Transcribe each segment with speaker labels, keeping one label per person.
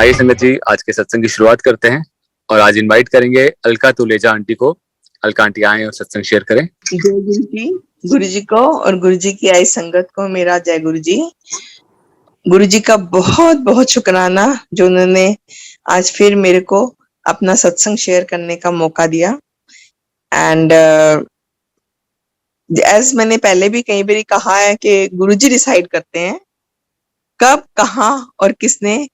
Speaker 1: आइए संगत जी, आज के सत्संग की शुरुआत करते हैं और आज इनवाइट करेंगे अलका तुलेजा आंटी को। अलका आंटी आए और सत्संग शेयर करें।
Speaker 2: जय गुरु जी को और गुरु जी की आई संगत को मेरा जय गुरु जी। गुरु जी का बहुत बहुत शुक्राना जो उन्होंने आज फिर मेरे को अपना सत्संग शेयर करने का मौका दिया। एंड एज मैंने पहले भी कई बार कहा है कि गुरु जी डिसाइड करते हैं कब, कहाँ और किसने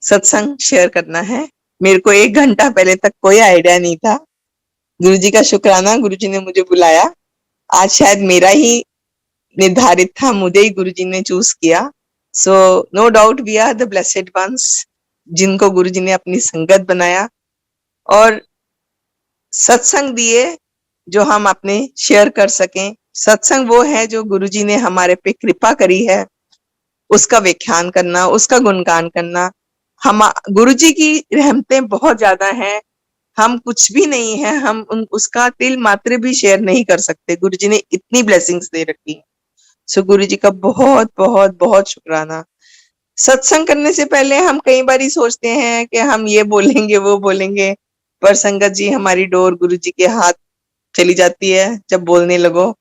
Speaker 2: सत्संग शेयर करना है। मेरे को 1 घंटा पहले तक कोई आइडिया नहीं था। गुरु जी का शुक्राना, गुरु जी ने मुझे बुलाया। आज शायद मेरा ही निर्धारित था, मुझे ही गुरुजी ने चूज किया। So no doubt we are the blessed ones जिनको गुरुजी ने अपनी संगत बनाया और सत्संग दिए जो हम अपने शेयर कर सकें। सत्संग वो है जो गुरुजी ने हमारे पे कृपा करी है, उसका व्याख्यान करना, उसका गुणगान करना। हम गुरुजी की रहमतें बहुत ज्यादा हैं, हम कुछ भी नहीं है, हम उसका तिल मात्र भी शेयर नहीं कर सकते। गुरुजी ने इतनी ब्लेसिंग्स दे रखी। सो गुरु जी का बहुत बहुत बहुत शुक्राना। सत्संग करने से पहले हम कई बार ही सोचते हैं कि हम ये बोलेंगे वो बोलेंगे, पर संगत जी हमारी डोर गुरु जी के हाथ चली जाती है जब बोलने लगो।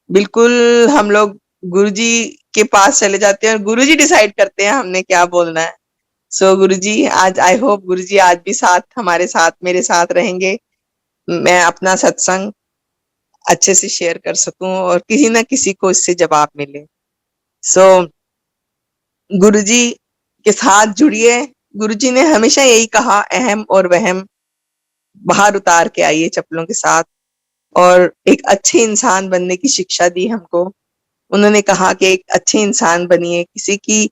Speaker 2: बिल्कुल हम लोग गुरु जी के पास चले जाते हैं और गुरु जी डिसाइड करते हैं हमने क्या बोलना है। सो गुरु जी आज आई होप गुरु जी आज भी साथ हमारे साथ मेरे साथ रहेंगे, मैं अपना सत्संग अच्छे से शेयर कर सकूं और किसी ना किसी को इससे जवाब मिले। सो गुरुजी के साथ जुड़िए। गुरुजी ने हमेशा यही कहा, अहम और वहम बाहर उतार के आइए चप्पलों के साथ, और एक अच्छे इंसान बनने की शिक्षा दी हमको। उन्होंने कहा कि एक अच्छे इंसान बनिए, किसी की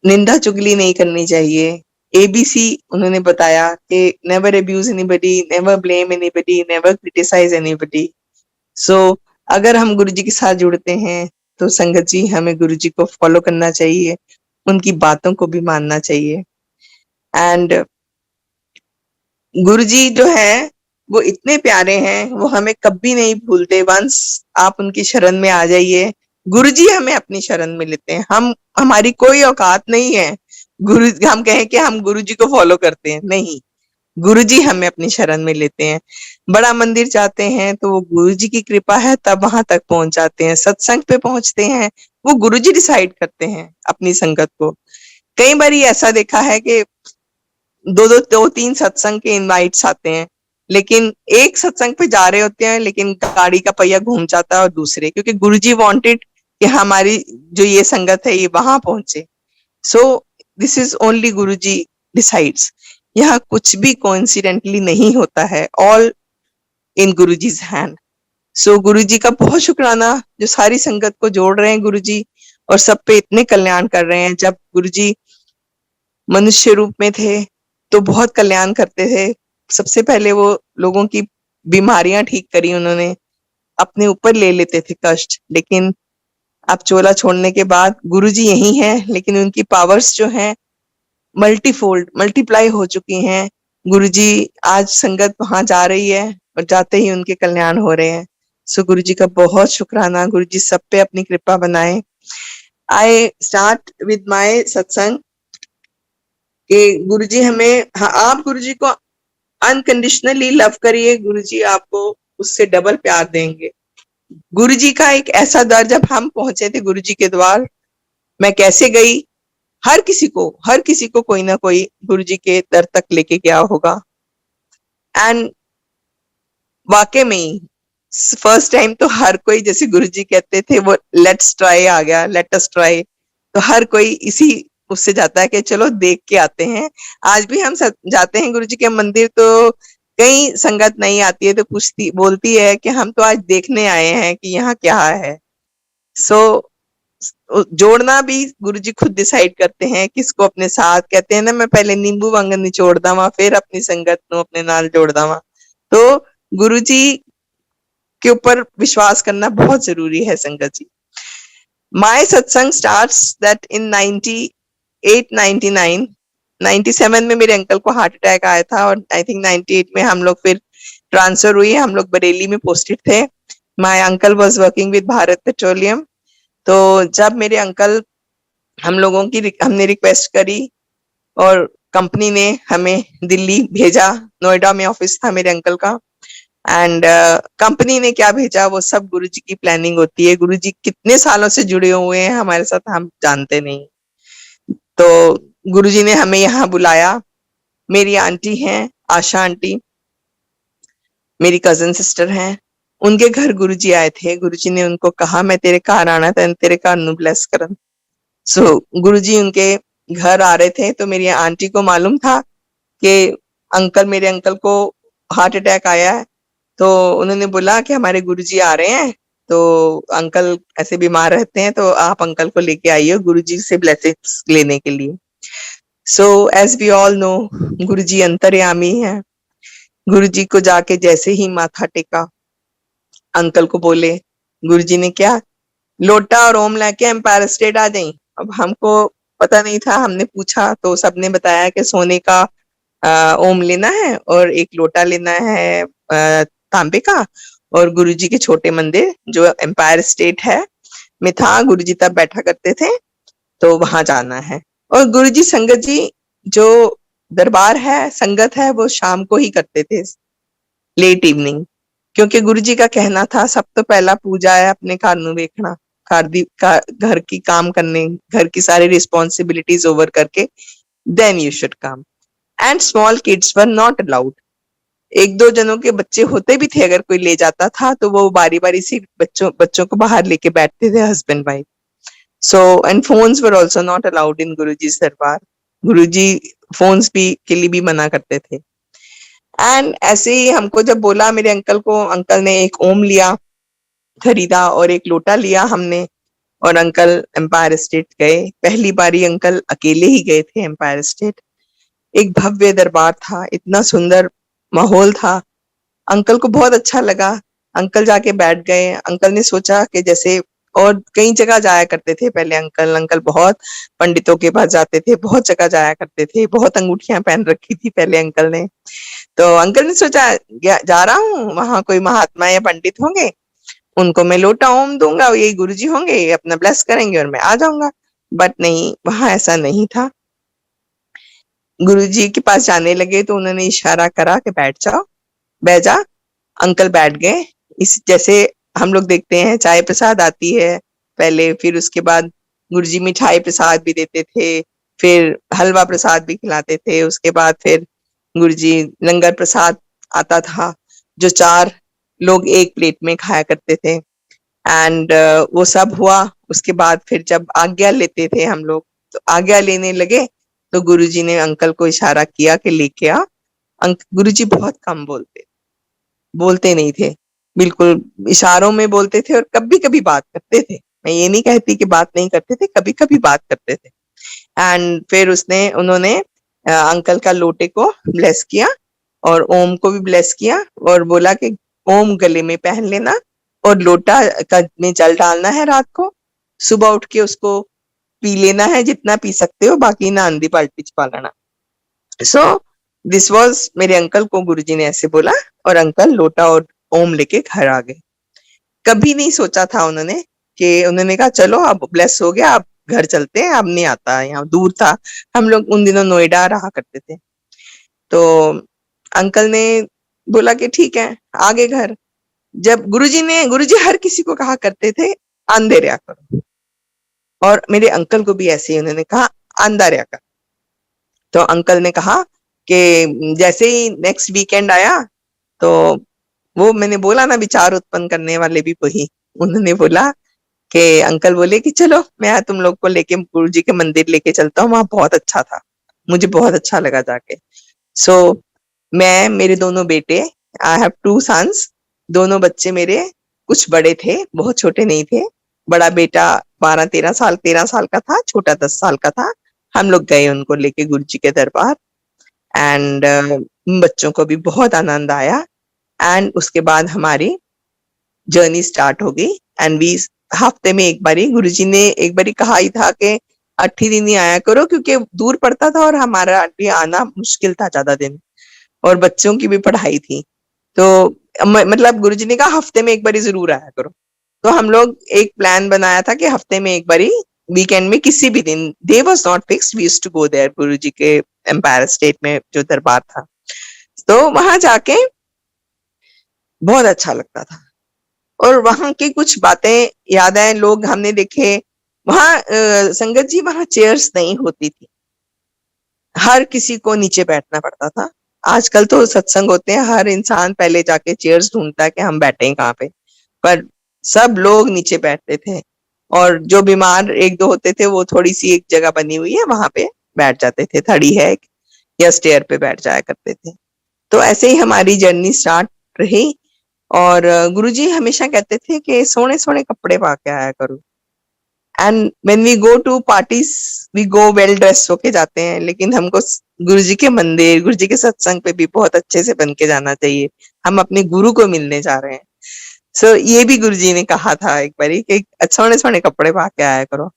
Speaker 2: निंदा चुगली नहीं करनी चाहिए। एबीसी उन्होंने बताया कि never abuse anybody, never blame anybody, never criticise anybody. So अगर हम गुरुजी के साथ जुड़ते हैं तो संगत जी हमें गुरुजी को फॉलो करना चाहिए, उनकी बातों को भी मानना चाहिए। एंड गुरुजी जो है वो इतने प्यारे हैं, वो हमें कभी नहीं भूलते। वंस आप उनकी शरण में आ जाइए, गुरुजी हमें अपनी शरण में लेते हैं। हम हमारी कोई औकात नहीं है गुरु हम कहें कि हम गुरुजी को फॉलो करते हैं, नहीं, गुरुजी हमें अपनी शरण में लेते हैं। बड़ा मंदिर जाते हैं तो वो गुरुजी की कृपा है तब वहां तक पहुंच जाते हैं। सत्संग पे पहुंचते हैं, वो गुरुजी डिसाइड करते हैं अपनी संगत को। कई बार ऐसा देखा है कि दो तीन सत्संग के इनवाइट्स आते हैं, लेकिन एक सत्संग पे जा रहे होते हैं लेकिन गाड़ी का पहिया घूम जाता है और दूसरे, क्योंकि गुरुजी वांटेड कि हमारी जो ये संगत है ये वहां पहुंचे। So this is only Guruji decides. यहाँ कुछ भी कोइंसिडेंटली नहीं होता है, ऑल इन गुरुजीज हैंड। सो गुरुजी का बहुत शुक्राना जो सारी संगत को जोड़ रहे हैं गुरुजी, और सब पे इतने कल्याण कर रहे हैं। जब गुरुजी मनुष्य रूप में थे तो बहुत कल्याण करते थे। सबसे पहले वो लोगों की बीमारियां ठीक करी उन्होंने, अपने ऊपर ले लेते थे कष्ट, लेकिन अब चोला छोड़ने के बाद गुरुजी यही हैं, लेकिन उनकी पावर्स जो हैं मल्टीफोल्ड मल्टीप्लाई हो चुकी हैं। गुरुजी आज संगत वहां जा रही है और जाते ही उनके कल्याण हो रहे हैं। सो गुरुजी का बहुत शुक्राना, गुरुजी सब पे अपनी कृपा बनाए। आई स्टार्ट विद माय सत्संग कि गुरुजी हमें, आप गुरुजी को अनकंडीशनली लव करिए, गुरुजी आपको उससे डबल प्यार देंगे। गुरुजी का एक ऐसा दर, जब हम पहुंचे थे गुरुजी के द्वार, मैं कैसे गई, हर किसी को कोई ना कोई गुरुजी के दर तक लेके गया होगा। एंड वाकई में फर्स्ट टाइम तो हर कोई, जैसे गुरुजी कहते थे, वो लेट्स ट्राई आ गया, लेट अस ट्राई। तो हर कोई इसी उससे जाता है कि चलो देख के आते हैं। आज भी हम जाते हैं गुरुजी के मंदिर तो कई संगत नहीं आती है तो पूछती बोलती है कि हम तो आज देखने आए हैं कि यहाँ क्या है। सो जोड़ना भी गुरुजी खुद डिसाइड करते हैं किसको अपने साथ। कहते हैं ना, मैं पहले नींबू वांगन निचोड़दा वा, फिर अपनी संगत नु अपने नाल जोड़दा वा। तो गुरुजी के ऊपर विश्वास करना बहुत जरूरी है संगत जी। माय सत्संग स्टार्ट्स दैट इन 98-99 97 में मेरे अंकल को हार्ट अटैक आया था और आई थिंक 98 में हम लोग फिर ट्रांसफर हुई। हम लोग बरेली में पोस्टेड थे। My uncle was working with Bharat petroleum. तो जब मेरे अंकल, हमने रिक्वेस्ट करी और कंपनी ने हमें दिल्ली भेजा, नोएडा में ऑफिस था मेरे अंकल का। एंड कंपनी ने क्या भेजा वो सब गुरुजी की प्लानिंग होती है। गुरुजी कितने सालों से जुड़े हुए हैं हमारे साथ, हम जानते नहीं। तो गुरुजी ने हमें यहाँ बुलाया। मेरी आंटी हैं आशा आंटी, मेरी कजन सिस्टर हैं, उनके घर गुरुजी आए थे। गुरुजी ने उनको कहा मैं तेरे घर आना था, तेरे घर नु ब्लेस करन। सो गुरुजी उनके घर आ रहे थे, तो मेरी आंटी को मालूम था कि मेरे अंकल को हार्ट अटैक आया है। तो उन्होंने बोला कि हमारे गुरुजी आ रहे हैं, तो अंकल ऐसे बीमार रहते हैं, तो आप अंकल को लेके आइए गुरुजी से ब्लेसिंग्स लेने के लिए। So as we all know, Guruji अंतर्यामी है। गुरुजी को जाके जैसे ही माथा टेका, अंकल को बोले, गुरुजी ने क्या, लोटा और ओम लेके एम्पायर स्टेट आ जाई। अब हमको पता नहीं था, हमने पूछा तो सबने बताया कि सोने का ओम लेना है और एक लोटा लेना है तांबे का, और गुरुजी के छोटे मंदिर जो एम्पायर स्टेट है में था, गुरुजी तब बैठा करते थे, तो वहां जाना है। और गुरुजी संगत जी जो दरबार है, संगत है, वो शाम को ही करते थे, लेट इवनिंग। क्योंकि गुरुजी का कहना था सब तो पहला पूजा है अपने घर नु देखना, घर की काम करने, घर की सारी रिस्पॉन्सिबिलिटीज ओवर करके then you should come. And small kids were not allowed. एक दो जनों के बच्चे होते भी थे, अगर कोई ले जाता था तो वो बारी बारी से बच्चों को बाहर लेके बैठते थे, husband wife. So and phones were also not allowed in Guruji दरबार। गुरुजी फोन्स भी के लिए भी मना करते थे। एंड ऐसे ही हमको जब बोला मेरे अंकल को, अंकल ने एक ओम लिया, खरीदा, और एक लोटा लिया हमने, और अंकल एम्पायर स्टेट गए। पहली बारी अंकल अकेले ही गए थे एम्पायर स्टेट। एक भव्य दरबार था, इतना सुंदर माहौल था, अंकल को बहुत अच्छा लगा। अंकल जाके बैठ गए। अंकल ने सोचा कि जैसे और कई जगह जाया करते थे पहले अंकल, बहुत पंडितों के पास जाते थे, बहुत जगह जाया करते थे, बहुत अंगूठियां पहन रखी थी पहले अंकल ने। तो अंकल ने सोचा जा रहा हूँ वहां, कोई महात्मा या पंडित होंगे, उनको मैं लोटा ओम दूंगा, यही गुरुजी होंगे, ये अपना ब्लेस करेंगे और मैं आ जाऊंगा। बट नहीं, वहां ऐसा नहीं था। गुरुजी के पास जाने लगे तो उन्होंने इशारा करा कि बैठ जाओ, बैठ जा। अंकल बैठ गए। इस जैसे हम लोग देखते हैं चाय प्रसाद आती है पहले, फिर उसके बाद गुरुजी मिठाई प्रसाद भी देते थे, फिर हलवा प्रसाद भी खिलाते थे, उसके बाद फिर गुरुजी लंगर प्रसाद आता था, जो 4 लोग एक प्लेट में खाया करते थे। एंड वो सब हुआ। उसके बाद फिर जब आज्ञा लेते थे हम लोग, तो आज्ञा लेने लगे, तो गुरुजी ने अंकल को इशारा किया कि लेके आ। गुरुजी बहुत कम बोलते नहीं थे, बिल्कुल इशारों में बोलते थे, और कभी कभी बात करते थे। मैं ये नहीं कहती कि बात नहीं करते थे, कभी कभी बात करते थे। एंड फिर उन्होंने अंकल का लोटे को ब्लेस किया और ओम को भी ब्लेस किया, और बोला कि ओम गले में पहन लेना और लोटा का में जल डालना है रात को, सुबह उठ के उसको पी लेना है, जितना पी सकते हो, बाकी ना आंधी पाल्टी च पा लेना। सो दिस वाज, मेरे अंकल को गुरुजी ने ऐसे बोला, और अंकल लोटा और ओम लेके घर आ गए। कभी नहीं सोचा था उन्होंने कि, उन्होंने कहा चलो अब ब्लेस हो गया, अब घर चलते हैं, अब नहीं आता है, यहाँ दूर था, हम लोग उन दिनों नोएडा रहा करते थे। तो अंकल ने बोला कि ठीक है, आगे घर। जब गुरुजी हर किसी को कहा करते थे अंधेरिया करो, और मेरे अंकल को भी ऐसे ही उन्होंने कहा अंधारिया कर। तो अंकल ने कहा कि जैसे ही नेक्स्ट वीकेंड आया, तो वो मैंने बोला ना, विचार उत्पन्न करने वाले भी वही, उन्होंने बोला कि अंकल बोले कि चलो मैं तुम लोग को लेके गुरुजी के मंदिर लेके चलता हूँ, वहां बहुत अच्छा था, मुझे बहुत अच्छा लगा जाके। सो मैं, मेरे दोनों बेटे, आई हैव 2 सन्स, दोनों बच्चे मेरे कुछ बड़े थे, बहुत छोटे नहीं थे। बड़ा बेटा 13 साल का था, छोटा 10 साल का था। हम लोग गए उनको लेके गुरुजी के दरबार। एंड बच्चों को भी बहुत आनंद आया। एंड उसके बाद हमारी जर्नी स्टार्ट हो गई। एंड वी हफ्ते में एक बारी, गुरुजी ने एक बारी कहा ही था कि 8 ही दिन ही आया करो, क्योंकि दूर पड़ता था और हमारा भी आना मुश्किल था ज्यादा दिन, और बच्चों की भी पढ़ाई थी। तो मतलब गुरुजी ने कहा हफ्ते में एक बारी जरूर आया करो। तो हम लोग एक प्लान बनाया था कि हफ्ते में एक बारी वीकेंड में किसी भी दिन, day was not fixed, we used to go there, Guruji के एम्पायर स्टेट में जो दरबार था, तो वहां जाके बहुत अच्छा लगता था। और वहां की कुछ बातें याद आए, लोग हमने देखे वहां, संगत जी वहां चेयर्स नहीं होती थी, हर किसी को नीचे बैठना पड़ता था। आजकल तो सत्संग होते हैं, हर इंसान पहले जाके चेयर्स ढूंढता है कि हम बैठे कहाँ पे, पर सब लोग नीचे बैठते थे। और जो बीमार एक दो होते थे वो थोड़ी सी एक जगह बनी हुई है वहां पे बैठ जाते थे, थड़ी है या स्टेयर पे बैठ जाया करते थे। तो ऐसे ही हमारी जर्नी स्टार्ट रही। और गुरुजी हमेशा कहते थे कि सोने सोने कपड़े पा के आया करो, and when we go to parties we go well dress होके जाते हैं, लेकिन हमको गुरुजी के मंदिर, गुरुजी के सत्संग पे भी बहुत अच्छे से बन के जाना चाहिए, हम अपने गुरु को मिलने जा रहे हैं। सो ये भी गुरुजी ने कहा था एक बारी कि सोने सोने कपड़े पा के आया करो।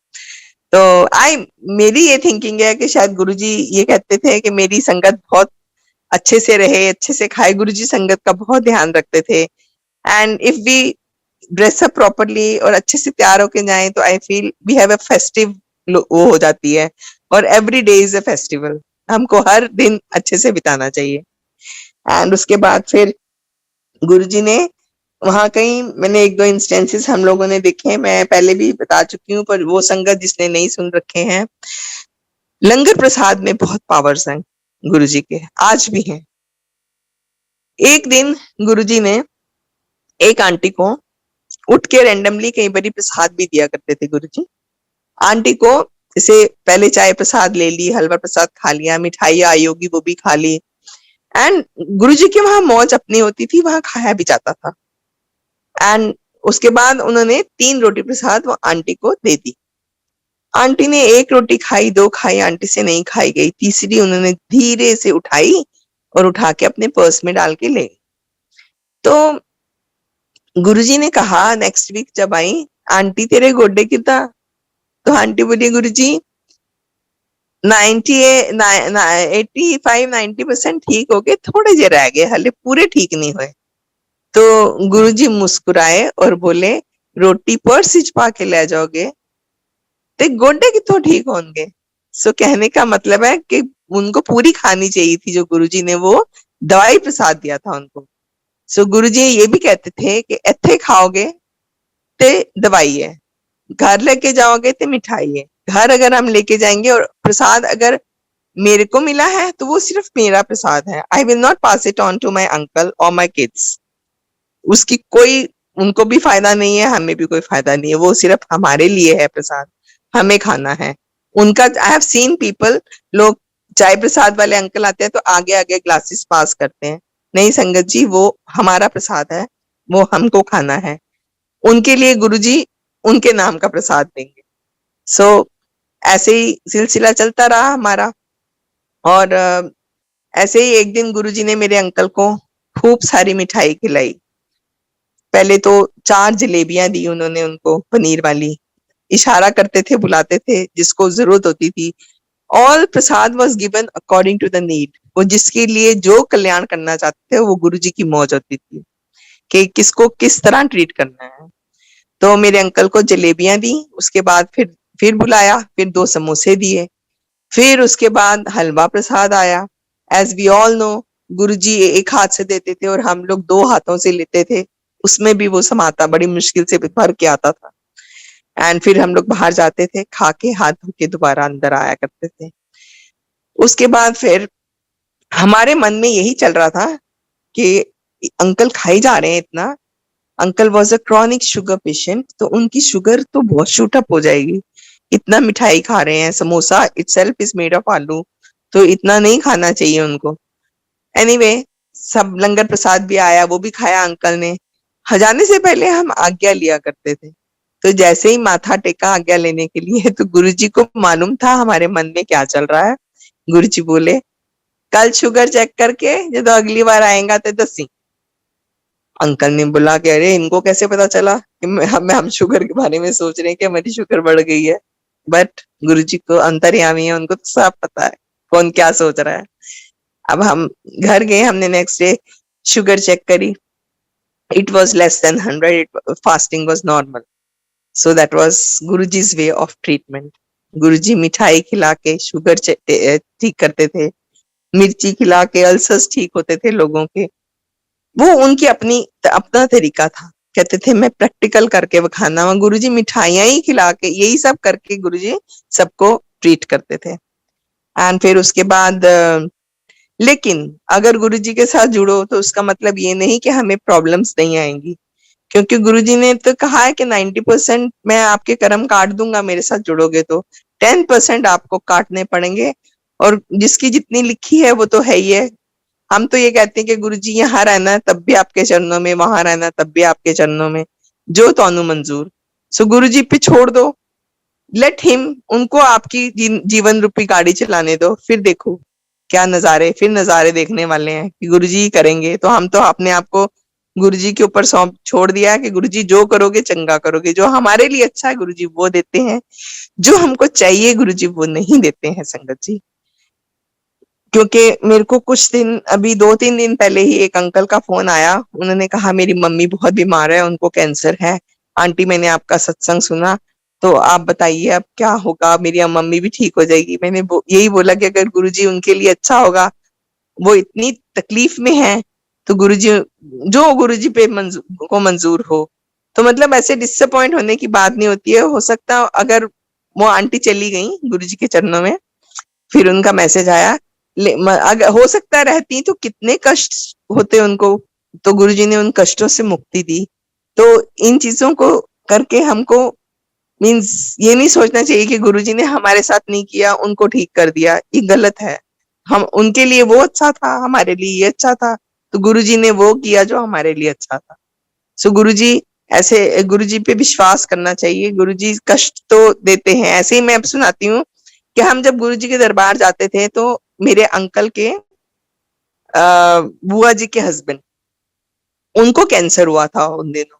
Speaker 2: तो मेरी ये थिंकिंग है कि शायद गुरुजी ये कहते थे कि मेरी संगत बहुत अच्छे से रहे, अच्छे से खाए, गुरुजी संगत का बहुत ध्यान रखते थे। And if we dress up properly और अच्छे से तैयार होके जाएं तो I feel we have a festive वो हो जाती है, और every day is a festival, हमको हर दिन अच्छे से बिताना चाहिए। एंड उसके बाद फिर गुरुजी ने वहां कहीं, मैंने एक दो इंस्टेंसेस हम लोगों ने देखे, मैं पहले भी बता चुकी हूँ, पर वो संगत जिसने नहीं सुन रखे हैं, लंगर प्रसाद में बहुत पावर्स हैं गुरुजी के, आज भी हैं। एक दिन गुरुजी ने एक आंटी को उठ के रैंडमली कई बारी प्रसाद भी दिया करते थे गुरुजी। आंटी को जैसे पहले चाय प्रसाद ले ली, हलवा प्रसाद खा लिया, मिठाई आई होगी वो भी खा ली, एंड गुरुजी की वहां मौज अपनी होती थी, वहां खाया भी जाता था। एंड उसके बाद उन्होंने 3 रोटी प्रसाद वो आंटी को दे दी। आंटी ने 1 रोटी खाई, 2 खाई, आंटी से नहीं खाई गई, तीसरी उन्होंने धीरे से उठाई और उठा के अपने पर्स में डाल के ले गई। तो गुरुजी ने कहा नेक्स्ट वीक जब आई, आंटी तेरे गोडे कितना? तो आंटी बोली गुरुजी 85-90% ठीक हो गए, थोड़े जे रह गए, हले पूरे ठीक नहीं हुए। तो गुरुजी मुस्कुराए और बोले रोटी पर्स विच पा के ले जाओगे ते गोडे कितों ठीक होंगे। सो कहने का मतलब है कि उनको पूरी खानी चाहिए थी, जो गुरुजी ने वो दवाई प्रसाद दिया था उनको। सो गुरुजी ये भी कहते थे कि इत्थे खाओगे ते दवाई है, घर लेके जाओगे ते मिठाई है। घर अगर हम लेके जाएंगे और प्रसाद अगर मेरे को मिला है तो वो सिर्फ मेरा प्रसाद है, I will not pass it on to my uncle और माई किड्स। उसकी कोई, उनको भी फायदा नहीं है, हमें भी कोई फायदा नहीं है, वो सिर्फ हमारे लिए है प्रसाद, हमें खाना है। उनका आई हैव सीन पीपल, लोग चाय प्रसाद वाले अंकल आते हैं तो आगे आगे ग्लासेस पास करते हैं, नहीं संगत जी वो हमारा प्रसाद है, वो हमको खाना है। उनके लिए गुरुजी उनके नाम का प्रसाद देंगे। सो ऐसे ही सिलसिला चलता रहा हमारा। और ऐसे ही एक दिन गुरुजी ने मेरे अंकल को खूब सारी मिठाई खिलाई। पहले तो 4 जलेबियां दी उन्होंने उनको, पनीर वाली, इशारा करते थे, बुलाते थे जिसको जरूरत होती थी। All prasad was given according to the need, वो जिसके लिए जो कल्याण करना चाहते थे वो गुरुजी की मौज होती थी कि किसको किस तरह ट्रीट करना है। तो मेरे अंकल को जलेबियां दी, उसके बाद फिर बुलाया, फिर 2 समोसे दिए, फिर उसके बाद हलवा प्रसाद आया। एज वी ऑल नो गुरुजी एक हाथ से देते थे और हम लोग 2 हाथों से लेते थे, उसमें भी वो समाता बड़ी मुश्किल से भर के आता था। एंड फिर हम लोग बाहर जाते थे, खा के हाथ धो के दोबारा अंदर आया करते थे। उसके बाद फिर हमारे मन में यही चल रहा था कि अंकल खाई जा रहे हैं इतना, uncle was a chronic sugar patient, तो उनकी शुगर तो बहुत शूट अप हो जाएगी, इतना मिठाई खा रहे हैं, samosa itself is made of आलू, तो इतना नहीं खाना चाहिए उनको। एनीवे सब लंगर प्रसाद भी आया, वो भी खाया अंकल ने। जाने से पहले हम आज्ञा लिया करते थे, तो जैसे ही माथा टेका आज्ञा लेने के लिए तो गुरुजी को मालूम था हमारे मन में क्या चल रहा है। गुरुजी बोले कल शुगर चेक करके जब अगली बार आएगा तो दसी। अंकल ने बोला कि अरे इनको कैसे पता चला कि हम शुगर के बारे में सोच रहे हैं कि हमारी शुगर बढ़ गई है। बट गुरुजी को अंतर्यामी है, उनको तो सब पता है कौन क्या सोच रहा है। अब हम घर गए, हमने नेक्स्ट डे शुगर चेक करी, it was less than 100, fasting was normal. So that was Guruji's way of treatment. Guruji मिठाई खिला के शुगर ठीक करते थे, मिर्ची खिला के अल्सर्स ठीक होते थे लोगों के। वो उनकी अपना तरीका था। कहते थे मैं प्रैक्टिकल करके बखाना। गुरुजी मिठाइयां ही खिला के, यही सब करके गुरुजी सबको ट्रीट करते थे। एंड फिर उसके बाद लेकिन अगर गुरुजी के साथ जुड़ो तो उसका मतलब ये नहीं कि हमें प्रॉब्लम्स नहीं आएंगी, क्योंकि गुरुजी ने तो कहा है कि 90% मैं आपके कर्म काट दूंगा मेरे साथ जुड़ोगे तो, 10% आपको काटने पड़ेंगे, और जिसकी जितनी लिखी है वो तो है ही है। हम तो ये कहते हैं कि गुरुजी यहाँ रहना है तब भी आपके चरणों में, वहां रहना है तब भी आपके चरणों में, जो तोनु मंजूर। सो गुरुजी पे छोड़ दो, लेट हिम, उनको आपकी जीवन रूपी गाड़ी चलाने दो, फिर देखो क्या नजारे, फिर नजारे देखने वाले हैं कि गुरुजी ही करेंगे। तो हम तो अपने आप को गुरुजी के ऊपर सौंप छोड़ दिया है कि गुरुजी जो करोगे चंगा करोगे, जो हमारे लिए अच्छा है गुरुजी वो देते हैं, जो हमको चाहिए गुरुजी वो नहीं देते हैं संगत जी। क्योंकि मेरे को कुछ दिन, अभी 2-3 दिन पहले ही एक अंकल का फोन आया, उन्होंने कहा मेरी मम्मी बहुत बीमार है, उनको कैंसर है, आंटी मैंने आपका सत्संग सुना तो आप बताइए अब क्या होगा, मेरी मम्मी भी ठीक हो जाएगी। मैंने यही बोला कि अगर गुरुजी उनके लिए अच्छा होगा, वो इतनी तकलीफ में है, तो गुरुजी जो गुरुजी पे मंजूर हो, तो मतलब ऐसे डिसअपॉइंट होने की बात नहीं होती है। हो सकता अगर वो आंटी चली गई गुरुजी के चरणों में, फिर उनका मैसेज आया, अगर हो सकता रहती तो कितने कष्ट होते उनको, तो गुरुजी ने उन कष्टों से मुक्ति दी। तो इन चीजों को करके हमको मीन्स ये नहीं सोचना चाहिए कि गुरुजी ने हमारे साथ नहीं किया, उनको ठीक कर दिया, ये गलत है। हम उनके लिए वो अच्छा था, हमारे लिए ये अच्छा था, तो गुरुजी ने वो किया जो हमारे लिए अच्छा था। सो गुरुजी ऐसे, गुरुजी पे विश्वास करना चाहिए। गुरुजी कष्ट तो देते हैं। ऐसे ही मैं सुनाती हूँ कि हम जब गुरुजी के दरबार जाते थे तो मेरे अंकल के बुआ जी के हस्बैंड, उनको कैंसर हुआ था उन दिनों।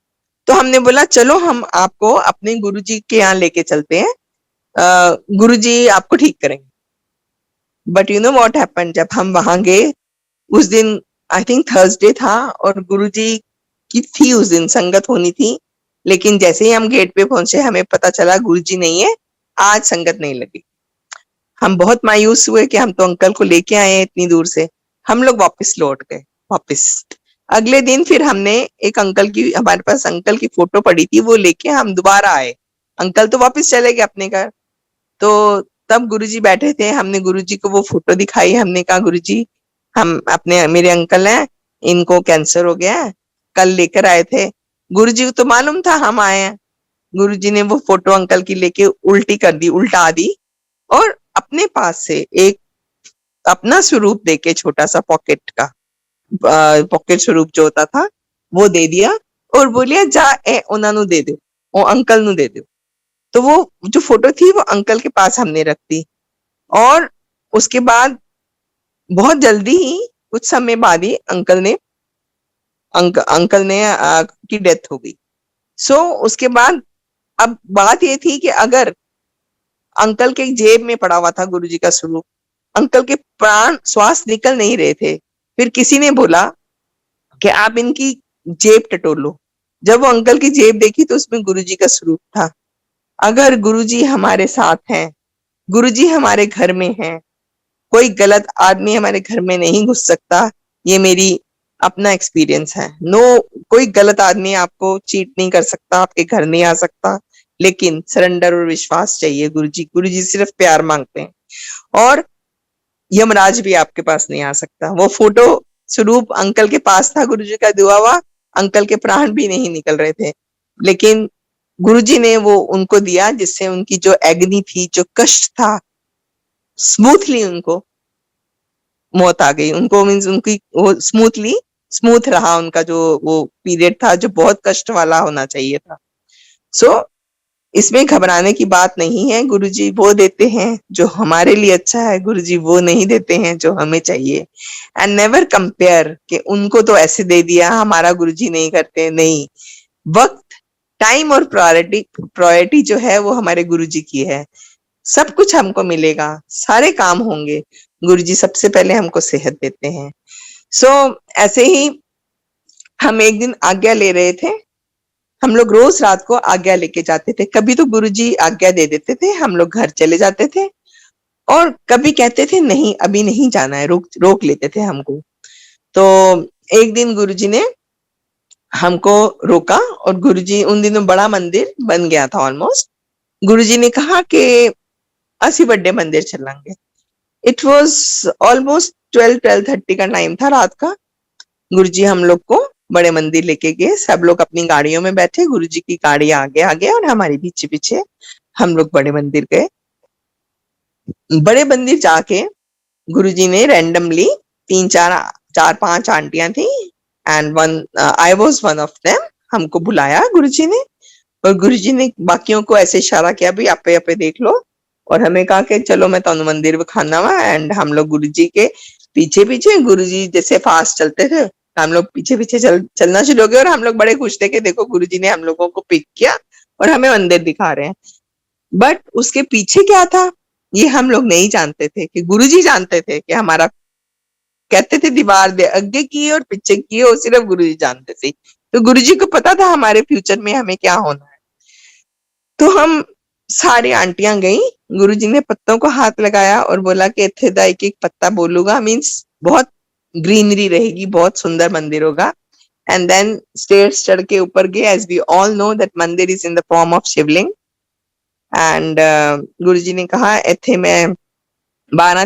Speaker 2: तो हमने बोला चलो हम आपको अपने गुरुजी के यहाँ लेके चलते हैं, गुरुजी आपको ठीक करेंगे। But you know what happened, जब हम वहां गए उस दिन, आई थिंक थर्सडे था, और गुरुजी की थी उस दिन संगत होनी थी, लेकिन जैसे ही हम गेट पे पहुंचे हमें पता चला गुरुजी नहीं है, आज संगत नहीं लगी। हम बहुत मायूस हुए कि हम तो अंकल को लेके आए हैं इतनी दूर से। हम लोग वापस लौट गए वापस। अगले दिन फिर हमने एक अंकल की, हमारे पास अंकल की फोटो पड़ी थी, वो लेके हम दोबारा आए। अंकल तो वापस चले गए अपने घर। तो तब गुरुजी बैठे थे, हमने गुरुजी को वो फोटो दिखाई, हमने कहा गुरुजी हम अपने, मेरे अंकल हैं, इनको कैंसर हो गया है, कल लेकर आए थे। गुरुजी को तो मालूम था हम आए हैं। गुरुजी ने वो फोटो अंकल की लेके उल्टी कर दी, उल्टा दी, और अपने पास से एक अपना स्वरूप देके, छोटा सा पॉकेट का पॉकेट स्वरूप जो होता था वो दे दिया, और बोलिया जा उन्होंने दे दो, वो अंकल नु दे दो। तो वो जो फोटो थी वो अंकल के पास हमने रख दी, और उसके बाद बहुत जल्दी ही, कुछ समय बाद ही अंकल ने की डेथ हो गई। सो उसके बाद अब बात ये थी कि अगर अंकल के जेब में पड़ा हुआ था गुरुजी का स्वरूप, अंकल के प्राण श्वास निकल नहीं रहे थे, फिर किसी ने बोला कि आप इनकी जेब टटोलो। जब वो अंकल की जेब देखी तो उसमें गुरुजी का स्वरूप था। अगर गुरुजी हमारे साथ हैं, गुरुजी हमारे घर में हैं, कोई गलत आदमी हमारे घर में नहीं घुस सकता। ये मेरी अपना एक्सपीरियंस है। नो, कोई गलत आदमी आपको चीट नहीं कर सकता, आपके घर नहीं आ सकता, लेकिन सरेंडर और विश्वास चाहिए। गुरुजी सिर्फ प्यार मांगते हैं, और यमराज भी आपके पास नहीं आ सकता। वो फोटो स्वरूप अंकल के पास था, गुरुजी का दुआ हुआ, अंकल के प्राण भी नहीं निकल रहे थे, लेकिन गुरुजी ने वो उनको दिया, जिससे उनकी जो एग्नी थी, जो कष्ट था, स्मूथली उनको मौत आ गई। उनको मीन्स उनकी वो स्मूथ रहा उनका जो वो पीरियड था, जो बहुत कष्ट वाला होना चाहिए था। सो इसमें घबराने की बात नहीं है। गुरुजी वो देते हैं जो हमारे लिए अच्छा है, गुरुजी वो नहीं देते हैं जो हमें चाहिए। एंड नेवर कंपेयर कि उनको तो ऐसे दे दिया, हमारा गुरुजी नहीं करते। नहीं, वक्त, टाइम और प्रायोरिटी जो है वो हमारे गुरुजी की है। सब कुछ हमको मिलेगा, सारे काम होंगे। गुरुजी सबसे पहले हमको सेहत देते हैं। सो ऐसे ही हम एक दिन आज्ञा ले रहे थे, हम लोग रोज रात को आज्ञा लेके जाते थे। कभी तो गुरुजी आज्ञा दे देते थे, हम लोग घर चले जाते थे, और कभी कहते थे नहीं अभी नहीं जाना है, रोक रोक लेते थे हमको। तो एक दिन गुरुजी ने हमको रोका, और गुरुजी उन दिनों बड़ा मंदिर बन गया था ऑलमोस्ट। गुरुजी ने कहा कि असी बड़े मंदिर चलेंगे। इट वॉज ऑलमोस्ट 12-12:30 का टाइम था रात का। गुरुजी हम लोग को बड़े मंदिर लेके गए, सब लोग अपनी गाड़ियों में बैठे, गुरुजी की गाड़ी आगे आगे और हमारे पीछे पीछे हम लोग बड़े मंदिर गए। बड़े मंदिर जाके गुरुजी ने रैंडमली तीन चार पांच आंटियां थी, and I was one of them. हमको बुलाया गुरुजी ने, और गुरुजी ने बाकियों को ऐसे इशारा किया भी आपे आपे देख लो, और हमें कहा कि चलो मैं तो मंदिर खाना वा। एंड हम लोग गुरुजी के पीछे पीछे, गुरुजी जैसे फास्ट चलते थे, हम लोग पीछे पीछे चलना शुरू हो गए, और हम लोग बड़े खुश थे कि देखो गुरुजी ने हम लोगों को पिक किया और हमें मंदिर दिखा रहे हैं। बट उसके पीछे क्या था ये हम लोग नहीं जानते थे, कि गुरुजी जानते थे कि हमारा, कहते थे दीवार दे आगे की और पीछे की, और सिर्फ गुरुजी जानते थे। तो गुरुजी को पता था हमारे फ्यूचर में हमें क्या होना है। तो हम सारी आंटियां गई, गुरुजी ने पत्तों को हाथ लगाया और बोला कि इत्थे दा एक एक पत्ता बोलूंगा, मीन्स बहुत ग्रीनरी रहेगी, बहुत सुंदर मंदिर होगा। एंड देन स्टेयर्स चढ़ के ऊपर गए। As we all know that mandir is in the form of Shivling. And Guruji ने कहा इत्थे मैं 12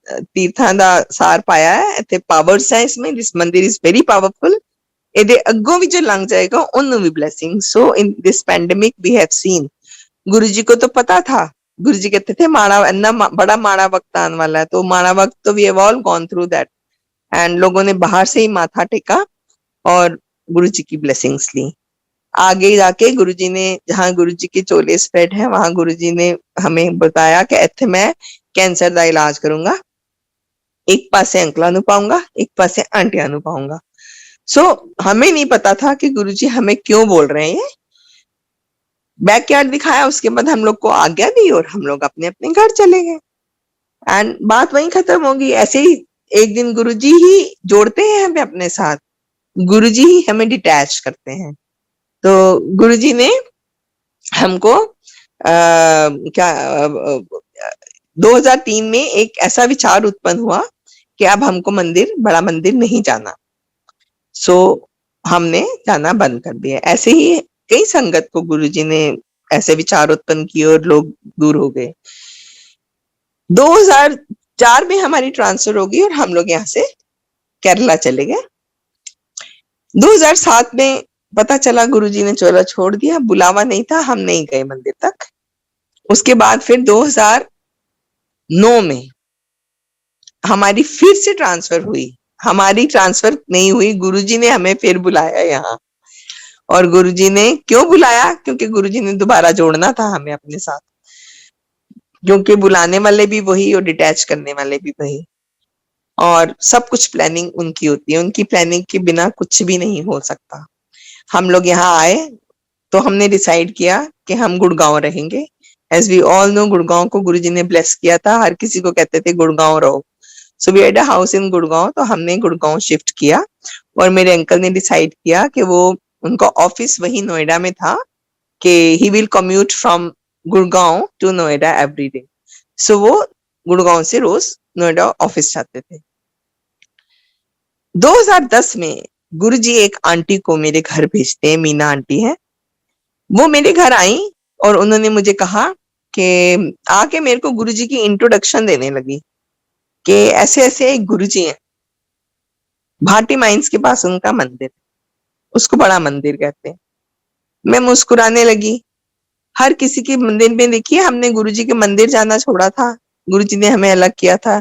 Speaker 2: तीर्थां दा सार पाया है, इत्थे पावर्स है इसमें, दिस मंदिर इज वेरी पावरफुल। ਇਹਦੇ ਅੱਗੋਂ ਵੀ ਜੋ लंघ जाएगा ਉਹਨੂੰ भी blessing. So in this pandemic we have seen, Guruji को तो पता था, गुरुजी कहते थे माड़ा इतना बड़ा माड़ा वक्त आने वाला है, तो माड़ा वक्त तो we have all gone through that. And लोगों ने बाहर से ही माथा टेका और गुरुजी की ब्लेसिंग्स ली। आगे जाके गुरुजी ने, जहाँ गुरुजी के चोले स्प्रेड है, वहां गुरुजी ने हमें बताया कि इत्थे मैं कैंसर का इलाज करूंगा, एक पासे अंकल नु पाऊंगा, एक पासे आंटियां नु पाऊंगा। सो हमें नहीं पता था कि गुरुजी हमें क्यों बोल रहे हैं। बैकयार्ड दिखाया, उसके बाद हम लोग को आज्ञा दी और हम लोग अपने अपने घर चले गए, एंड बात वहीं खत्म होगी। ऐसे ही एक दिन गुरुजी ही जोड़ते हैं हमें अपने साथ, गुरुजी ही हमें डिटैच करते हैं। तो गुरुजी ने हमको 2003 में एक ऐसा विचार उत्पन्न हुआ कि अब हमको बड़ा मंदिर नहीं जाना। सो हमने जाना बंद कर दिया। ऐसे ही कई संगत को गुरुजी ने ऐसे विचार उत्पन्न किए और लोग दूर हो गए। 2004 में हमारी ट्रांसफर होगी और हम लोग यहाँ से केरला चले गए। 2007 में पता चला गुरुजी ने चोला छोड़ दिया, बुलावा नहीं था, हम नहीं गए मंदिर तक। उसके बाद फिर 2009 में हमारी फिर से ट्रांसफर हुई। हमारी ट्रांसफर नहीं हुई, गुरुजी ने हमें फिर बुलाया यहाँ। और गुरुजी ने क्यों बुलाया? क्योंकि गुरुजी ने दोबारा जोड़ना था हमें अपने साथ, क्योंकि बुलाने वाले भी वही और डिटैच करने वाले भी वही, और सब कुछ प्लानिंग उनकी होती है, उनकी प्लानिंग के बिना कुछ भी नहीं हो सकता। हम लोग यहाँ आए तो हमने डिसाइड किया कि हम गुड़गांव रहेंगे। As we all know, Gurgaon को गुरुजी ने ब्लेस किया था, हर किसी को कहते थे गुड़गांव रहो। So we had a house in Gurgaon, तो हमने गुड़गांव शिफ्ट किया। और मेरे अंकल ने डिसाइड किया कि वो, उनका ऑफिस वही नोएडा में था, कि he will commute from Gurgaon to Noida every day. So वो गुड़गांव से रोज नोएडा ऑफिस जाते थे। 2010 में गुरुजी एक आंटी को मेरे घर भेजते हैं, मीना आंटी है। वो मेरे घर आई और उन्होंने मुझे कहा कि आके मेरे को गुरुजी की इंट्रोडक्शन देने लगी कि ऐसे ऐसे एक गुरुजी हैं, भाटी माइंस के पास उनका मंदिर, उसको बड़ा मंदिर कहते हैं। मैं मुस्कुराने लगी। हर किसी के मंदिर में देखिए, हमने गुरुजी के मंदिर जाना छोड़ा था, गुरुजी ने हमें अलग किया था,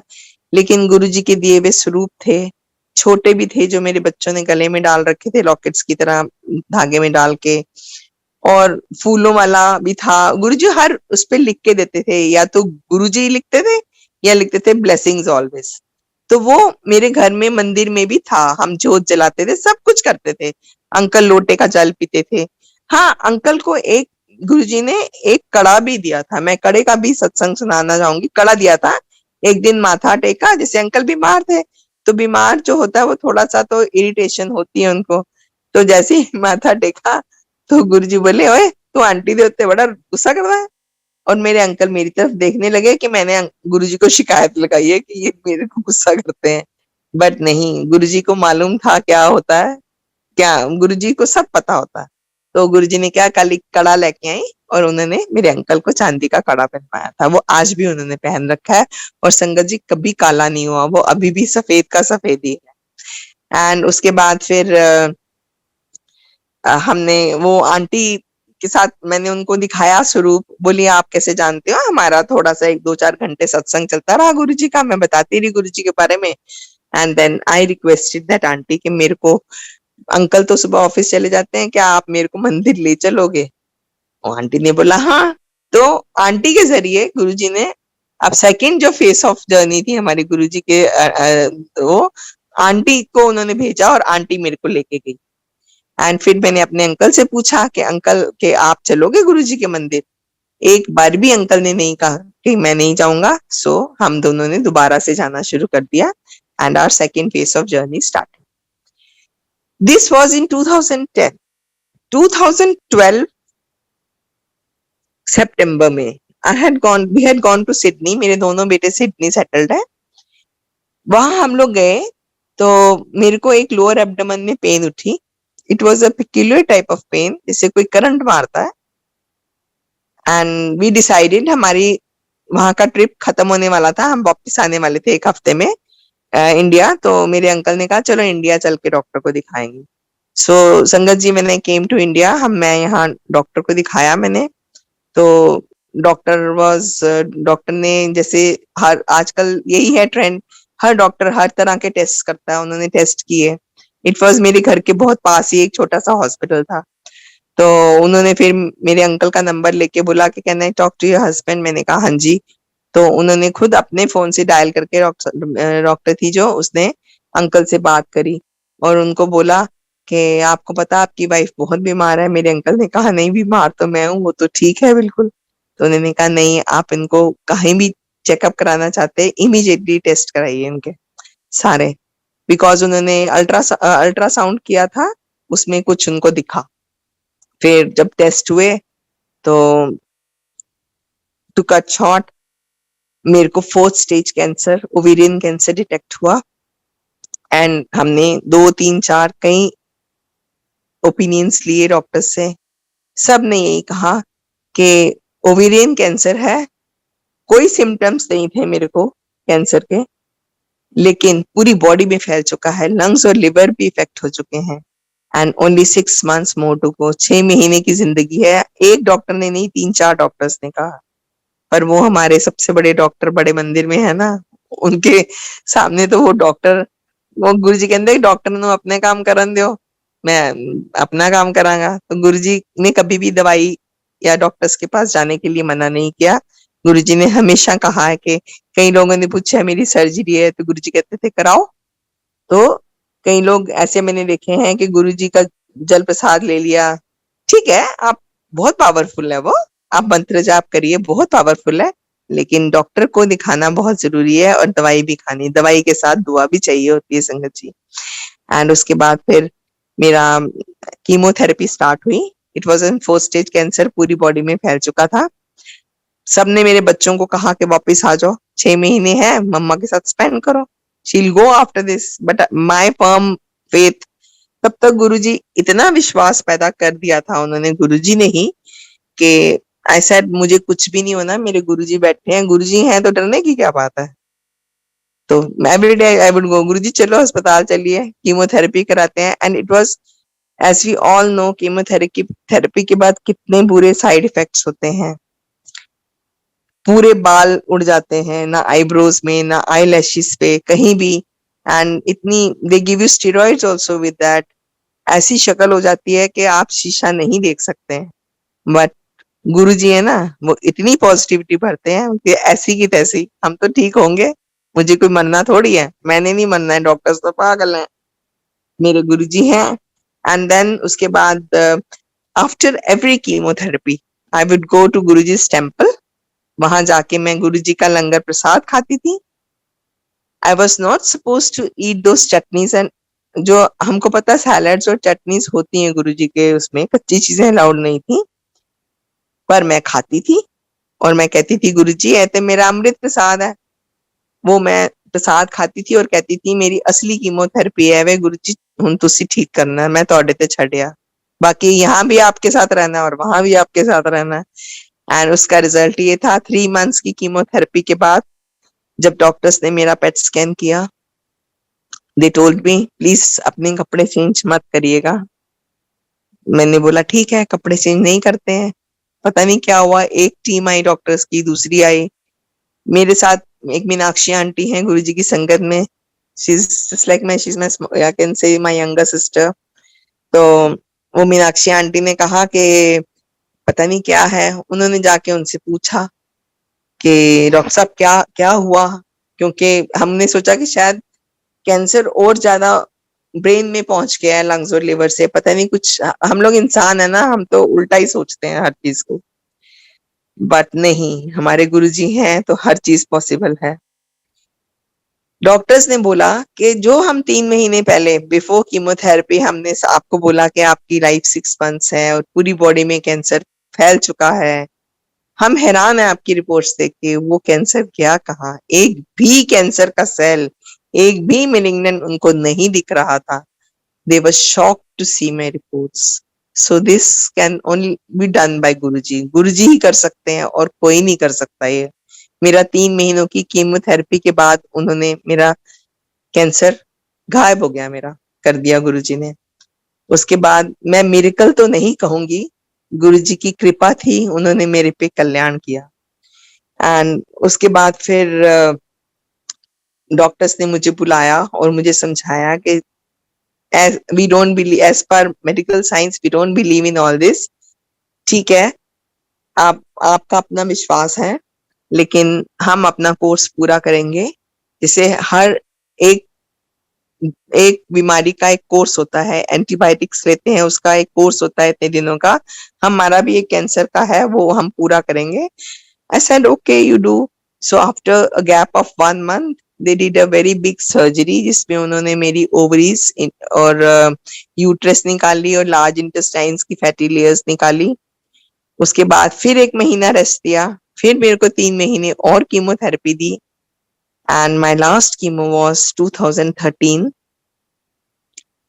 Speaker 2: लेकिन गुरुजी के दिए हुए स्वरूप थे, छोटे भी थे जो मेरे बच्चों ने गले में डाल रखे थे लॉकेट्स की तरह धागे में डाल के, और फूलों वाला भी था। गुरुजी हर उस पे लिख के देते थे, या तो गुरुजी लिखते थे या लिखते थे ब्लेसिंग्स ऑलवेज। तो वो मेरे घर में मंदिर में भी था, हम जोत जलाते थे, सब कुछ करते थे। अंकल लोटे का जल पीते थे। हाँ, अंकल को एक गुरुजी ने एक कड़ा भी दिया था, मैं कड़े का भी सत्संग सुनाना चाहूंगी। कड़ा दिया था, एक दिन माथा टेका, जैसे अंकल बीमार थे, तो बीमार जो होता है वो थोड़ा सा तो इरिटेशन होती है उनको, तो जैसे ही माथा टेका तो गुरुजी बोले, ओए तू आंटी दे उत्ते बड़ा गुस्सा कर रहा है। और मेरे अंकल मेरी तरफ देखने लगे कि मैंने गुरुजी को शिकायत लगाई है कि ये मेरे को गुस्सा करते हैं। बट नहीं, गुरुजी को मालूम था क्या होता है, क्या गुरुजी को सब पता होता है। तो गुरुजी ने क्या, कल एक कड़ा लेके आई और उन्होंने मेरे अंकल को चांदी का कड़ा पहनवाया था। वो आज भी उन्होंने पहन रखा है और संगत जी कभी काला नहीं हुआ, वो अभी भी सफेद का सफेद ही है। एंड उसके बाद फिर हमने वो आंटी के साथ मैंने उनको दिखाया स्वरूप, बोली आप कैसे जानते हो, हमारा थोड़ा सा 1-2-4 घंटे सत्संग चलता रहा गुरुजी का, मैं बताती रही गुरुजी के बारे में। And then I requested that aunty कि मेरे को, अंकल तो सुबह ऑफिस चले जाते हैं, क्या आप मेरे को मंदिर ले चलोगे? और आंटी ने बोला हाँ। तो आंटी के जरिए गुरुजी ने, अब सेकंड जो फेस ऑफ जर्नी थी हमारे गुरुजी के, तो आंटी को उन्होंने भेजा और आंटी मेरे को लेके गई। एंड फिर मैंने अपने अंकल से पूछा कि अंकल के आप चलोगे गुरुजी के मंदिर? एक बार भी अंकल ने नहीं कहा कि मैं नहीं जाऊंगा। सो हम दोनों ने दोबारा से जाना शुरू कर दिया and our second phase of journey started. This was in 2010। 2012 सितंबर में we had gone to Sydney, मेरे दोनों बेटे सिडनी सेटल्ड है। वहां हम लोग गए तो मेरे को एक लोअर एब्डोमेन में पेन उठी। It was a peculiar type of pain, जिससे कोई करंट मारता है। एंड वी डिसाइडेड, हमारी वहां का ट्रिप खत्म होने वाला था, हम वापस आने वाले थे 1 हफ्ते में इंडिया। तो मेरे अंकल ने कहा चलो इंडिया चल के डॉक्टर को दिखाएंगे। सो संगत जी, मैंने केम टू इंडिया, मैं यहाँ डॉक्टर को दिखाया मैंने। तो डॉक्टर ने, जैसे हर आजकल यही है ट्रेंड, हर डॉक्टर हर तरह के टेस्ट करता है, उन्होंने टेस्ट किए। इट वाज मेरे घर के बहुत पास ही एक छोटा सा हॉस्पिटल था। तो उन्होंने फिर मेरे अंकल का नंबर लेके बोला कि can I talk to your husband? मैंने कहा हाँ जी। तो उन्होंने खुद अपने फोन से डायल करके, डॉक्टर थी जो, उसने अंकल से बात करी और उनको बोला कि आपको पता आपकी वाइफ बहुत बीमार है। मेरे अंकल ने कहा नहीं, बीमार तो मैं हूँ, वो तो ठीक है बिल्कुल। तो उन्होंने कहा नहीं, आप इनको कहीं भी चेकअप कराना चाहते हैं, इमीडिएटली टेस्ट कराइए इनके सारे। बिकॉज उन्होंने अल्ट्रासाउंड किया था, उसमें कुछ उनको दिखा। फिर जब टेस्ट हुए तो टू कट शॉर्ट, मेरे को 4th stage cancer, ovarian cancer detect हुआ। एंड हमने 2-3-4 कई ओपिनियंस लिए डॉक्टर से, सब ने यही कहा कि ओवेरियन कैंसर है। कोई सिम्टम्स नहीं थे मेरे को कैंसर के, लेकिन पूरी बॉडी में फैल चुका है, लंग्स और लिवर भी इफेक्ट हो चुके हैं। And only 6 months more to go, 6 महीने की जिंदगी है। एक डॉक्टर ने नहीं, 3-4 डॉक्टर्स ने कहा। पर वो हमारे सबसे बड़े डॉक्टर बड़े मंदिर में है ना, उनके सामने तो वो डॉक्टर, वो गुरुजी कहते डॉक्टर ने अपने काम करन दो, मैं अपना काम करांगा। तो गुरुजी ने कभी भी दवाई या डॉक्टर्स के पास जाने के लिए मना नहीं किया। गुरुजी ने हमेशा कहा है कि, कई लोगों ने पूछा मेरी सर्जरी है, तो गुरुजी कहते थे कराओ। तो कई लोग ऐसे मैंने देखे हैं कि गुरुजी का जल प्रसाद ले लिया, ठीक है, आप बहुत पावरफुल है वो, आप मंत्र जाप करिए, बहुत पावरफुल है, लेकिन डॉक्टर को दिखाना बहुत जरूरी है और दवाई भी खानी, दवाई के साथ दुआ भी चाहिए होती है संगत जी। एंड उसके बाद फिर मेरा कीमोथेरेपी स्टार्ट हुई। It was in 4th stage cancer, पूरी बॉडी में फैल चुका था। सबने मेरे बच्चों को कहा कि वापस आ जाओ, 6 महीने हैं, मम्मा के साथ स्पेंड करो, शील go after this. But my firm faith, तब तक गुरुजी, इतना विश्वास पैदा कर दिया था उन्होंने, गुरुजी ने ही, कि आई सेड मुझे कुछ भी नहीं होना, मेरे गुरुजी बैठे हैं, गुरुजी हैं तो डरने की क्या बात है। तो every day I would go, Guruji चलो अस्पताल चलिए, कीमोथेरेपी कराते हैं। And it was, as we all know, chemotherapy के बाद कितने बुरे साइड इफेक्ट्स होते हैं। पूरे बाल उड़ जाते हैं, ना आईब्रोज में, ना आई लैशेस पे, कहीं भी। एंड इतनी, they give you steroids also with that. ऐसी शक्ल हो जाती है कि आप शीशा नहीं देख सकते हैं। बट गुरुजी है ना, वो इतनी पॉजिटिविटी भरते हैं कि ऐसी की तैसी, हम तो ठीक होंगे, मुझे कोई मरना थोड़ी है, मैंने नहीं मरना है, डॉक्टर्स तो पागल हैं, मेरे गुरुजी हैं। एंड देन उसके बाद after every chemotherapy I would go to Guruji's temple. वहां जाके मैं गुरुजी का लंगर प्रसाद खाती थी। I was not suppose to eat those chutneys and जो हमको पता सैलड्स और चटनीज होती हैं गुरुजी के उसमें, कच्ची चीजें अलाउड नहीं थी, पर मैं खाती थी और मैं कहती थी गुरुजी ये तो मेरा अमृत प्रसाद है। वो मैं प्रसाद खाती थी और कहती थी मेरी असली कीमोथेरेपी है वे गुरुजी, हुन तुसी ठीक करना है, मैं तोड़े ते छड़िया, बाकी यहाँ भी आपके साथ रहना है और वहां भी आपके साथ रहना है। एंड उसका रिजल्ट ये था, 3 मंथ्स की कीमोथेरेपी के बाद जब डॉक्टर्स ने मेरा पेट स्कैन किया, दे टोल्ड मी प्लीज अपने कपड़े चेंज मत करिएगा। मैंने बोला ठीक है, कपड़े चेंज नहीं करते हैं। पता नहीं क्या हुआ, एक टीम आई डॉक्टर्स की, दूसरी आई मेरे साथ। एक मीनाक्षी आंटी हैं गुरुजी की संगत में, she is just like my, she is my, I can say my younger sister. तो वो मीनाक्षी आंटी ने कहा कि पता नहीं क्या है, उन्होंने जाके उनसे पूछा कि डॉक्टर साहब क्या क्या हुआ, क्योंकि हमने सोचा कि शायद कैंसर और ज्यादा ब्रेन में पहुंच गया है, लंग्स और लिवर से, पता नहीं कुछ। हम लोग इंसान है ना, हम तो उल्टा ही सोचते हैं हर चीज को, बट नहीं, हमारे गुरुजी हैं तो हर चीज पॉसिबल है। डॉक्टर्स ने बोला कि जो हम 3 महीने पहले बिफोर कीमोथेरेपी हमने आपको बोला कि आपकी लाइफ 6 मंथ्स है और पूरी बॉडी में कैंसर फैल चुका है, हम हैरान है आपकी रिपोर्ट्स देख के, वो कैंसर गया कहाँ, एक भी कैंसर का सेल, एक भी मेलिग्नेंट उनको नहीं दिख रहा था। They were shocked to see my reports. So this can only be done by गुरुजी, गुरुजी ही कर सकते हैं और कोई नहीं कर सकता ये। मेरा 3 महीनों की कीमोथेरेपी के बाद उन्होंने मेरा कैंसर गायब हो गया, मेरा कर दिया गुरुजी ने। उसके बाद मैं मिरेकल तो नहीं कहूंगी, गुरुजी की कृपा थी, उन्होंने मेरे पे कल्याण किया। एंड उसके बाद फिर डॉक्टर्स ने मुझे बुलाया और मुझे समझाया कि as we don't believe, as per medical science we don't believe in all this, ठीक है, आपका अपना विश्वास है, लेकिन हम अपना कोर्स पूरा करेंगे। जैसे हर एक एक बीमारी का एक कोर्स होता है, एंटीबायोटिक्स लेते हैं उसका एक कोर्स होता है इतने दिनों का, हमारा भी एक कैंसर का है, वो हम पूरा करेंगे। I said okay you do. So after a gap of 1 month they did a very big surgery जिसमें उन्होंने मेरी ओवरीज और यूट्रस निकाली और लार्ज इंटेस्टाइन्स की फैटी लेयर्स निकाली। उसके बाद फिर 1 महीना रेस्ट दिया, फिर मेरे को 3 महीने और कीमोथेरेपी दी। And my last chemo was 2013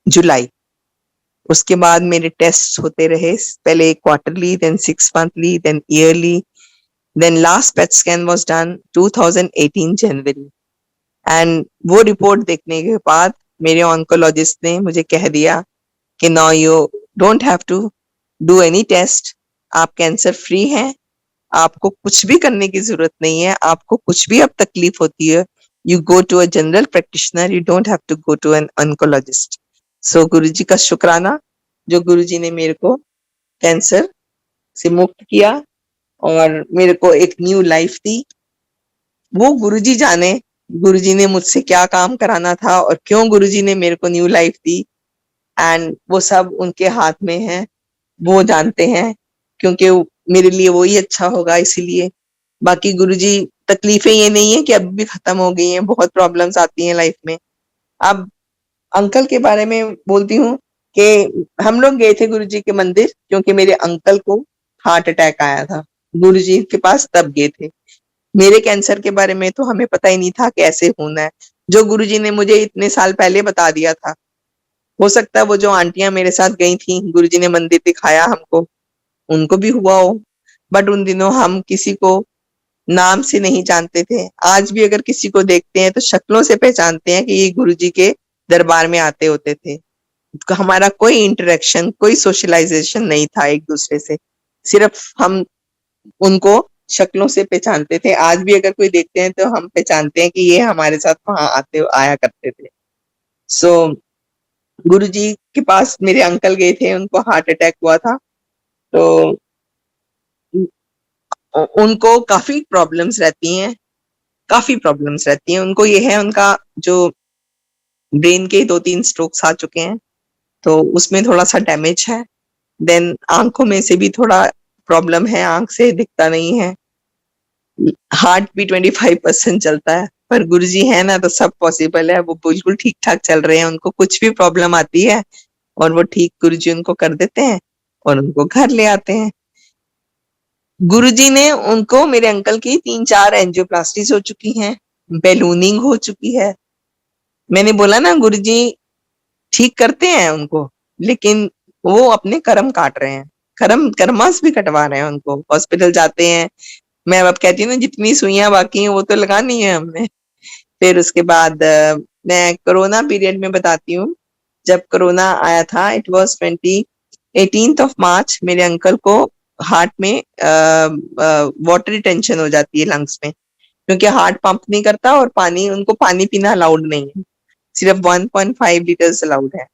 Speaker 2: जुलाई। उसके बाद मेरे टेस्ट होते रहे, पहले quarterly, then 6 monthly, then yearly, then last PET scan was done 2018 जनवरी। एंड वो रिपोर्ट देखने के बाद मेरे ऑन्कोलॉजिस्ट ने मुझे कह दिया कि now you don't have to do any test, आप कैंसर फ्री हैं, आपको कुछ भी करने की जरूरत नहीं है, आपको कुछ भी अब तकलीफ होती है, you go to a general practitioner, you don't have to go to an oncologist. So Guruji का शुक्राना, जो गुरुजी ने मेरे को कैंसर से मुक्त किया और मेरे को एक न्यू लाइफ दी। वो गुरुजी जाने गुरुजी ने मुझसे क्या काम कराना था और क्यों गुरुजी ने मेरे को न्यू लाइफ दी, एंड वो सब उनके हाथ में है, वो जानते हैं, क्योंकि मेरे लिए वो ही अच्छा होगा इसीलिए। बाकी गुरुजी, तकलीफें ये नहीं है कि अब भी खत्म हो गई हैं, बहुत प्रॉब्लम्स आती हैं लाइफ में। अब अंकल के बारे में बोलती हूँ कि हम लोग गए थे गुरुजी के मंदिर, क्योंकि मेरे अंकल को हार्ट अटैक आया था, गुरुजी के पास तब गए थे। मेरे कैंसर के बारे में तो हमें पता ही नहीं था कैसे होना है, जो गुरुजी ने मुझे इतने साल पहले बता दिया था। हो सकता है वो जो आंटियां मेरे साथ गई थी, गुरुजी ने मंदिर दिखाया हमको, उनको भी हुआ हो, बट उन दिनों हम किसी को नाम से नहीं जानते थे। आज भी अगर किसी को देखते हैं तो शक्लों से पहचानते हैं कि ये गुरुजी के दरबार में आते होते थे। हमारा कोई इंटरेक्शन, कोई सोशलाइजेशन नहीं था एक दूसरे से, सिर्फ हम उनको शक्लों से पहचानते थे। आज भी अगर कोई देखते हैं तो हम पहचानते हैं कि ये हमारे साथ वहां आया करते थे। सो गुरुजी के पास मेरे अंकल गए थे, उनको हार्ट अटैक हुआ था, तो उनको काफी प्रॉब्लम्स रहती हैं, काफी प्रॉब्लम्स रहती हैं उनको। ये है उनका जो ब्रेन के 2-3 स्ट्रोक्स आ चुके हैं, तो उसमें थोड़ा सा डैमेज है। देन आंखों में से भी थोड़ा प्रॉब्लम है, आंख से दिखता नहीं है। हार्ट भी 25% चलता है, पर गुरुजी है ना तो सब पॉसिबल है। वो बिल्कुल ठीक ठाक चल रहे हैं, उनको कुछ भी प्रॉब्लम आती है और वो ठीक गुरुजी उनको कर देते हैं और उनको घर ले आते हैं। गुरुजी ने उनको, मेरे अंकल की 3-4 एंजियोप्लास्टीज हो चुकी हैं, बैलूनिंग हो चुकी है। मैंने बोला ना गुरुजी ठीक करते हैं उनको, लेकिन वो अपने कर्म काट रहे हैं, कर्मास भी कटवा रहे हैं उनको। हॉस्पिटल जाते हैं, मैं अब कहती हूँ ना जितनी सुइयां बाकी हैं वो तो लगानी है हमने। फिर उसके बाद मैं कोरोना पीरियड में बताती हूँ। जब कोरोना आया था, it was 18th of March, मेरे अंकल को हार्ट में वाटर रिटेंशन हो जाती है लंग्स में, क्योंकि हार्ट पंप नहीं करता और उनको पानी पीना अलाउड नहीं है, सिर्फ 1.5 लीटर्स अलाउड है।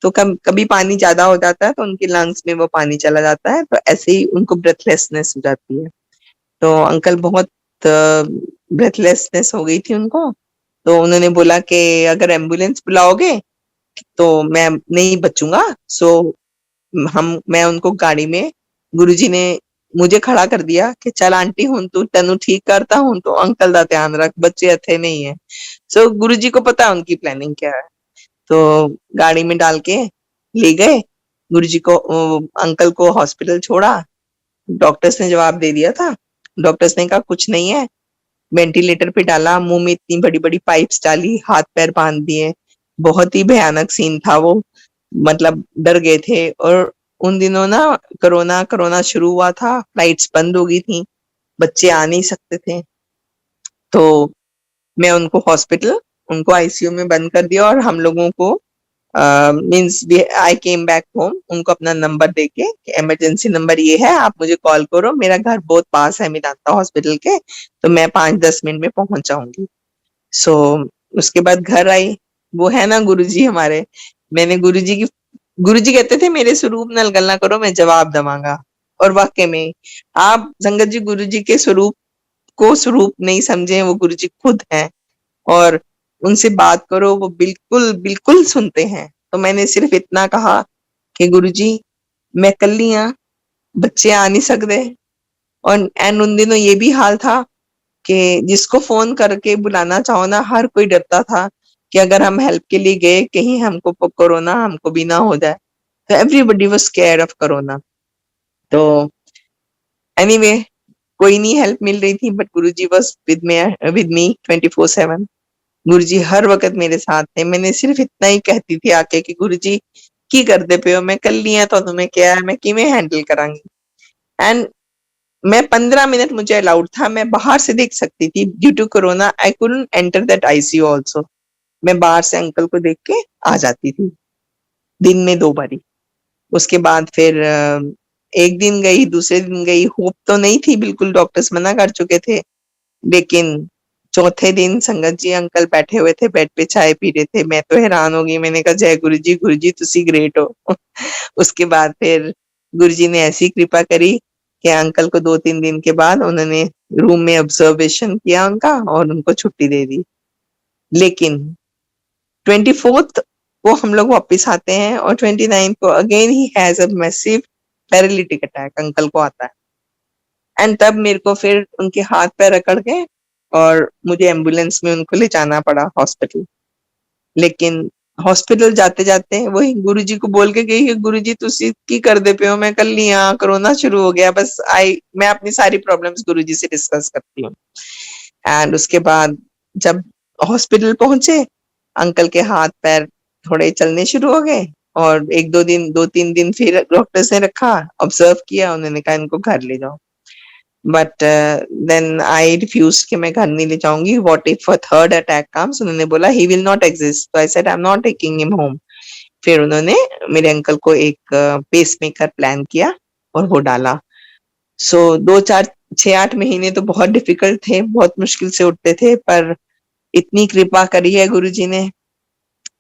Speaker 2: तो कभी पानी ज्यादा हो जाता है तो उनके लंग्स में वो पानी चला जाता है, तो ऐसे ही उनको ब्रेथलेसनेस हो जाती है। तो अंकल बहुत ब्रेथलेसनेस हो गई थी उनको, तो उन्होंने बोला कि अगर एम्बुलेंस बुलाओगे तो मैं नहीं बचूंगा। सो मैं उनको गाड़ी में, गुरुजी ने मुझे खड़ा कर दिया कि चल आंटी हूं तू तेनू ठीक करता हूं, तो अंकल दा ध्यान रख, बच्चे अच्छे नहीं है। सो गुरुजी को पता है उनकी प्लानिंग क्या है। तो गाड़ी में डाल के ले गए गुरुजी को, अंकल को हॉस्पिटल छोड़ा। डॉक्टर्स ने जवाब दे दिया था, डॉक्टर्स ने कहा कुछ नहीं है, वेंटिलेटर पे डाला, मुंह में इतनी बड़ी बड़ी पाइप्स डाली, हाथ पैर बांध दिए। बहुत ही भयानक सीन था वो, मतलब डर गए थे। और उन दिनों ना कोरोना कोरोना शुरू हुआ था, फ्लाइट्स बंद हो गई थी, बच्चे आ नहीं सकते थे। तो मैं उनको हॉस्पिटल, उनको आईसीयू में बंद कर दिया और हम लोगों को means I came back home, उनको अपना नंबर देके, इमरजेंसी नंबर ये है, आप मुझे कॉल करो, मेरा घर बहुत पास है मेदांता हॉस्पिटल के, तो मैं 5-10 मिनट में पहुंच जाऊंगी। सो उसके बाद घर आई। वो है ना गुरुजी हमारे, मैंने गुरुजी कहते थे मेरे स्वरूप नाल गल्ला करो मैं जवाब दवांगा। और वाकई में आप संगत जी गुरुजी के स्वरूप को स्वरूप नहीं समझे, वो गुरुजी खुद हैं। और उनसे बात करो वो बिल्कुल बिल्कुल सुनते हैं। तो मैंने सिर्फ इतना कहा कि गुरुजी मैं कल्ली हाँ, बच्चे आ नहीं सकते। और एंड उन दिनों ये भी हाल था कि जिसको फोन करके बुलाना चाहो ना, हर कोई डरता था कि अगर हम हेल्प के लिए गए कहीं हमको कोरोना हमको भी ना हो जाए। तो everybody was scared of corona. तो एनीवे कोई नहीं हेल्प मिल रही थी, but Guruji was with me 24/7। गुरुजी हर वक्त मेरे साथ थे। मैंने सिर्फ इतना ही कहती थी आके कि गुरुजी की करदे पे हो, मैं कल्ली हां, तुहानू मैं क्या है, मैं किवें हैंडल करांगी। एंड मैं 15 मिनट मुझे अलाउड था, मैं बाहर से देख सकती थी। Due to corona I couldn't enter that ICU also. मैं बाहर से अंकल को देख के आ जाती थी, दिन में 2 बारी। उसके बाद फिर एक दिन गई, दूसरे दिन गई, होप तो नहीं थी बिल्कुल, डॉक्टर्स मना कर चुके थे। लेकिन चौथे दिन संगत जी अंकल बैठे हुए थे बेड पे, चाय पी रहे थे। मैं तो हैरान हो गई, मैंने कहा जय गुरु जी तुसी ग्रेट हो। उसके बाद फिर गुरु जी ने ऐसी कृपा करी कि अंकल को 2-3 दिन के बाद उन्होंने रूम में ऑब्जर्वेशन किया उनका और उनको छुट्टी दे दी। लेकिन 24th को हम लोग वापस आते हैं और 29th को again he has a massive paralytic attack, uncle को आता है। एंड तब मेरे को फिर उनके हाथ पैर अकड़ गए और मुझे एम्बुलेंस में उनको ले जाना पड़ा हॉस्पिटल। लेकिन हॉस्पिटल जाते जाते वही गुरुजी को बोल के गई कि गुरुजी तुसी की कर दे पे हो, मैं कल नहीं आ, कोरोना शुरू हो गया। बस मैं अपनी सारी प्रॉब्लम्स गुरुजी से डिस्कस करती हूँ। एंड उसके बाद जब हॉस्पिटल पहुंचे, अंकल के हाथ पैर थोड़े चलने शुरू हो गए और 2-3 दिन फिर डॉक्टर्स ने रखा, ऑब्जर्व किया, उन्होंने कहा इनको घर ले जाओ। बट देन आई रिफ्यूज कि मैं घर नहीं ले जाऊंगी, what if a third attack comes. उन्होंने बोला ही विल नॉट एग्जिस्ट, तो I said I am not taking him home. फिर उन्होंने मेरे अंकल को एक पेस मेकर प्लान किया और वो डाला। सो 2-4-6-8 महीने तो बहुत डिफिकल्ट थे, बहुत मुश्किल से उठते थे, पर इतनी कृपा करी है गुरुजी ने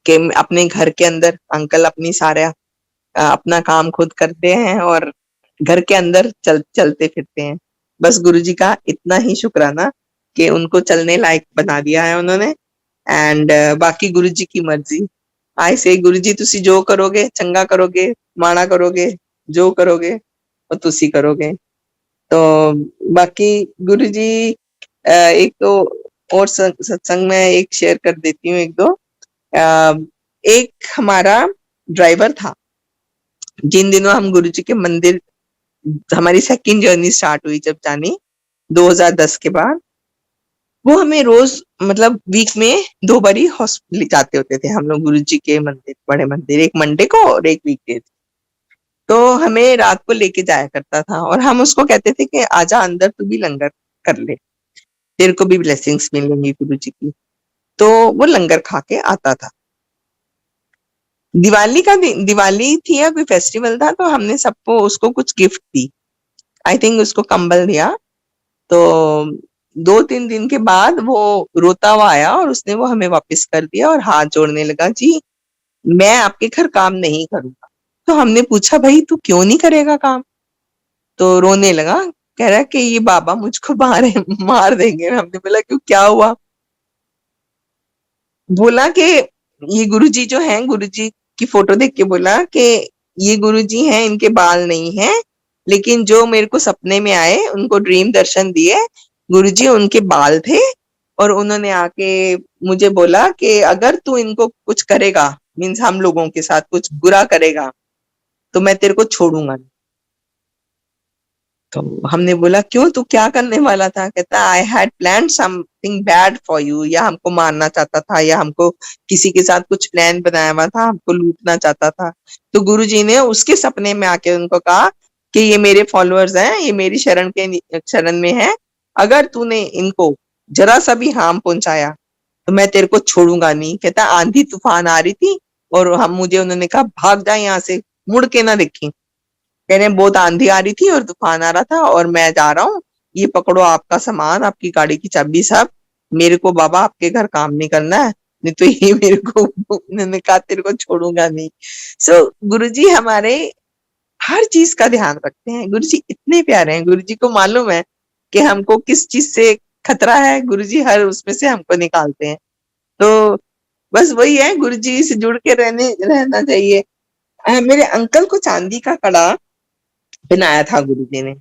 Speaker 2: कि अपने घर के अंदर अंकल अपनी सारा अपना काम खुद करते हैं और घर के अंदर चलते फिरते हैं। बस गुरुजी का इतना ही शुक्राना कि उनको चलने लायक बना दिया है उन्होंने। एंड बाकी गुरुजी की मर्जी। आई से गुरुजी तुसी जो करोगे चंगा करोगे, माड़ा करोगे, जो करोगे वो तुसी करोगे। तो बाकी गुरुजी एक तो और सत्संग में एक शेयर कर देती हूँ, एक दो। एक हमारा ड्राइवर था, जिन दिनों हम गुरु जी के मंदिर, हमारी सेकंड जर्नी स्टार्ट हुई जब जानी 2010 के बाद, वो हमें रोज मतलब वीक में 2 बारी हॉस्पिटल जाते होते थे हम लोग गुरु जी के मंदिर, बड़े मंदिर, एक मंडे को और एक वीकडे। तो हमें रात को लेके जाया करता था और हम उसको कहते थे कि आजा अंदर, तू भी लंगर कर ले, तेरे को भी ब्लेसिंग्स मिलेंगी गुरु जी की। तो वो लंगर खा के आता था। दिवाली का दिन, दिवाली थी या कोई फेस्टिवल था, तो हमने सबको उसको कुछ गिफ्ट दी। आई थिंक उसको कंबल दिया। तो 2-3 दिन के बाद वो रोता हुआ आया और उसने वो हमें वापस कर दिया और हाथ जोड़ने लगा, जी मैं आपके घर काम नहीं करूंगा। तो हमने पूछा, भाई तू क्यों नहीं करेगा काम? तो रोने लगा, कह रहा कि ये बाबा मुझको मार देंगे। हमने बोला क्यों, क्या हुआ? बोला कि ये गुरुजी जो हैं, गुरुजी की फोटो देख के बोला कि ये गुरुजी हैं, इनके बाल नहीं हैं, लेकिन जो मेरे को सपने में आए, उनको ड्रीम दर्शन दिए, गुरुजी उनके बाल थे और उन्होंने आके मुझे बोला कि अगर तू इनको कुछ करेगा, मीन्स हम लोगों के साथ कुछ बुरा करेगा, तो मैं तेरे को छोड़ूंगा नहीं। तो हमने बोला क्यों, तू क्या करने वाला था? कहता I had plan something bad for you, या हमको मारना चाहता था, या हमको किसी के साथ कुछ प्लान बनाया हुआ था, हमको लूटना चाहता था। तो गुरुजी ने उसके सपने में आके उनको कहा कि ये मेरे फॉलोअर्स हैं, ये मेरी शरण में है, अगर तूने इनको जरा सा भी हार्म पहुंचाया तो मैं तेरे को छोड़ूंगा नहीं। कहता आंधी तूफान आ रही थी और हम मुझे उन्होंने कहा भाग जा यहाँ से, मुड़ के ना देखी। कह रहे हैं बहुत आंधी आ रही थी और तूफान आ रहा था और मैं जा रहा हूँ, ये पकड़ो आपका सामान, आपकी गाड़ी की चाबी सब, मेरे को बाबा आपके घर काम नहीं करना है, नहीं तो ये मेरे को उन्होंने कहा तेरे को छोड़ूंगा नहीं। सो गुरुजी हमारे हर चीज का ध्यान रखते हैं। गुरुजी इतने प्यारे हैं, गुरुजी को मालूम है कि हमको किस चीज से खतरा है, गुरुजी हर उसमें से हमको निकालते हैं। तो बस वही है, गुरुजी से जुड़ के रहना चाहिए। मेरे अंकल को चांदी का कड़ा बनाया था गुरुजी ने।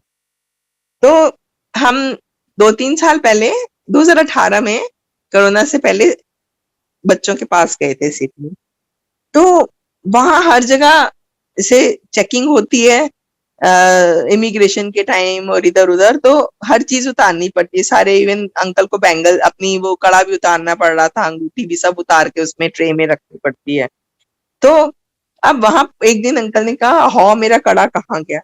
Speaker 2: तो हम 2-3 साल पहले 2018 में, कोरोना से पहले, बच्चों के पास गए थे सिडनी। तो वहां हर जगह से चेकिंग होती है इमिग्रेशन के टाइम और इधर उधर, तो हर चीज उतारनी पड़ती है सारे, इवन अंकल को बैंगल, अपनी वो कड़ा भी उतारना पड़ रहा था, अंगूठी भी सब उतार के उसमें ट्रे में रखनी पड़ती है। तो अब वहां एक दिन अंकल ने कहा, हाँ मेरा कड़ा कहाँ गया?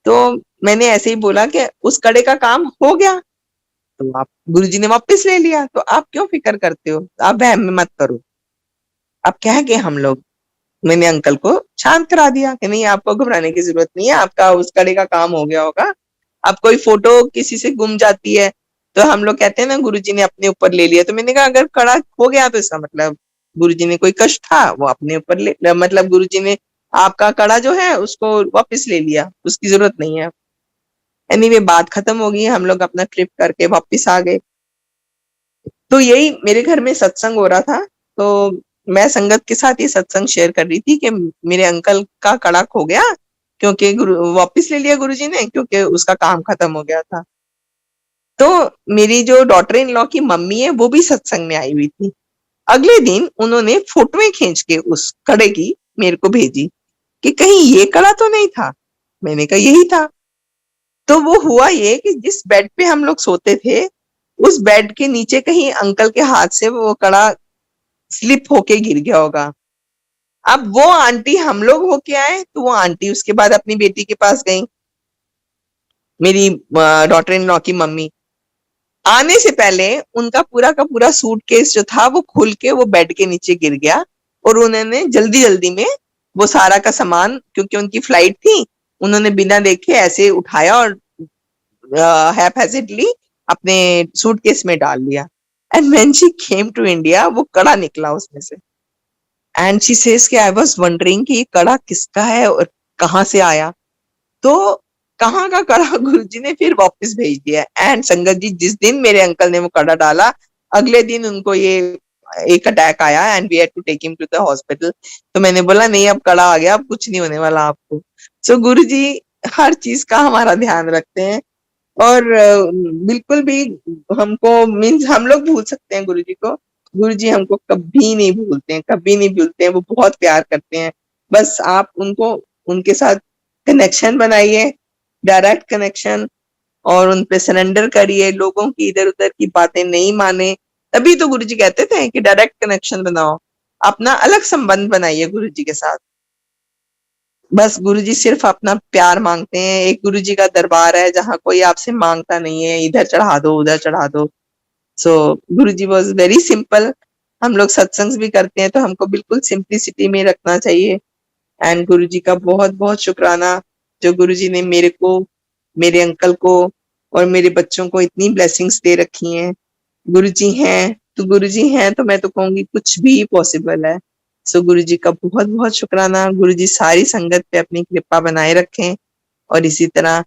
Speaker 2: तो मैंने ऐसे ही बोला कि उस कड़े का काम हो गया, तो आप, गुरुजी ने वापस ले लिया, तो आप क्यों फिक्र करते हो, आप वहम में मत करो। अब कह के हम लोग, मैंने अंकल को शांत करा दिया कि नहीं आपको घबराने की जरूरत नहीं है, आपका उस कड़े का काम हो गया होगा। अब कोई फोटो किसी से गुम जाती है तो हम लोग कहते हैं ना गुरुजी ने अपने ऊपर ले लिया, तो मैंने कहा अगर कड़ा हो गया तो इसका मतलब गुरुजी ने कोई कष्ट था वो अपने ऊपर ले, मतलब गुरुजी ने आपका कड़ा जो है उसको वापस ले लिया, उसकी जरूरत नहीं है। एनीवे बात खत्म हो गई, हम लोग अपना ट्रिप करके वापस आ गए। तो यही मेरे घर में सत्संग हो रहा था, तो मैं संगत के साथ ये सत्संग शेयर कर रही थी कि मेरे अंकल का कड़ा खो गया, क्योंकि गुरु वापस ले लिया गुरुजी ने, क्योंकि उसका काम खत्म हो गया था। तो मेरी जो डॉटर इन लॉ की मम्मी है वो भी सत्संग में आई हुई थी। अगले दिन उन्होंने फोटोएं खींच के उस कड़े की मेरे को भेजी कि कहीं ये कड़ा तो नहीं था। मैंने कहा यही था। तो वो हुआ ये कि जिस बेड पे हम लोग सोते थे, उस बेड के नीचे कहीं अंकल के हाथ से वो कड़ा स्लिप होके गिर गया होगा। अब वो आंटी, हम लोग होके आए तो वो आंटी उसके बाद अपनी बेटी के पास गई, मेरी डॉटर इन लॉ की मम्मी। आने से पहले उनका पूरा का पूरा सूटकेस जो था वो खुल के वो बेड के नीचे गिर गया और उन्होंने जल्दी जल्दी में वो सारा का सामान, क्योंकि उनकी फ्लाइट थी, उन्होंने बिना देखे ऐसे उठाया और हैफेजेडली अपने सूटकेस में डाल लिया। And when she came to India वो कड़ा निकला उसमें से। एंड शी सेज कि आई वाज वंडरिंग कि ये कड़ा किसका है और कहाँ से आया। तो कहाँ का कड़ा गुरुजी ने फिर वापस भेज दिया। एंड संगत जी, जिस दिन मेरे अंकल ने वो कड़ा डाला, अगले दिन उनको ये एक अटैक आया and we had to take him to the hospital. तो मैंने बोला नहीं, अब कड़ा आ गया, अब कुछ नहीं होने वाला आपको। सो गुरुजी हर चीज का हमारा ध्यान रखते हैं। और बिल्कुल भी हमको मीन्स हम लोग भूल सकते हैं गुरुजी को, गुरुजी हमको कभी नहीं भूलते हैं, कभी नहीं भूलते हैं, वो बहुत प्यार करते हैं। बस आप उनको उनके साथ कनेक्शन बनाइए, डायरेक्ट कनेक्शन, और उन पे सरेंडर करिए, लोगों की इधर उधर की बातें नहीं माने। तभी तो गुरुजी कहते थे कि डायरेक्ट कनेक्शन बनाओ, अपना अलग संबंध बनाइए गुरुजी के साथ। बस गुरुजी सिर्फ अपना प्यार मांगते हैं। एक गुरुजी का दरबार है जहाँ कोई आपसे मांगता नहीं है इधर चढ़ा दो उधर चढ़ा दो। सो गुरुजी वॉज वेरी सिंपल। हम लोग सत्संग भी करते हैं तो हमको बिल्कुल सिंप्लिसिटी में रखना चाहिए। एंड गुरुजी का बहुत बहुत शुक्राना, जो गुरुजी ने मेरे को, मेरे अंकल को और मेरे बच्चों को इतनी ब्लेसिंग्स दे रखी हैं। गुरुजी हैं तो गुरुजी हैं तो मैं तो कहूंगी कुछ भी पॉसिबल है। सो गुरुजी का बहुत बहुत शुक्राना। गुरुजी सारी संगत पे अपनी कृपा बनाए रखें, और इसी तरह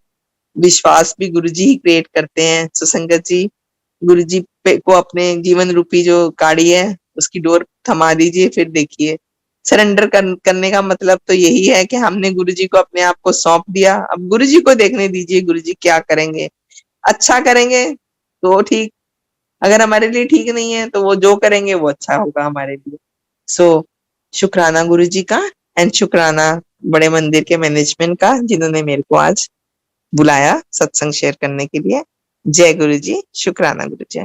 Speaker 2: विश्वास भी गुरुजी ही क्रिएट करते हैं। सो संगत जी, गुरुजी पे को अपने जीवन रूपी जो गाड़ी है उसकी डोर थमा दीजिए, फिर देखिए सरेंडर करने का मतलब तो यही है कि हमने गुरुजी को अपने आप को सौंप दिया। अब गुरुजी को देखने दीजिए गुरुजी क्या करेंगे। अच्छा करेंगे तो ठीक, अगर हमारे लिए ठीक नहीं है तो वो जो करेंगे वो अच्छा होगा हमारे लिए। सो शुक्राना गुरुजी का, एंड शुक्राना बड़े मंदिर के मैनेजमेंट का जिन्होंने मेरे को आज बुलाया सत्संग शेयर करने के लिए। जय गुरु जी, शुक्राना गुरु जी।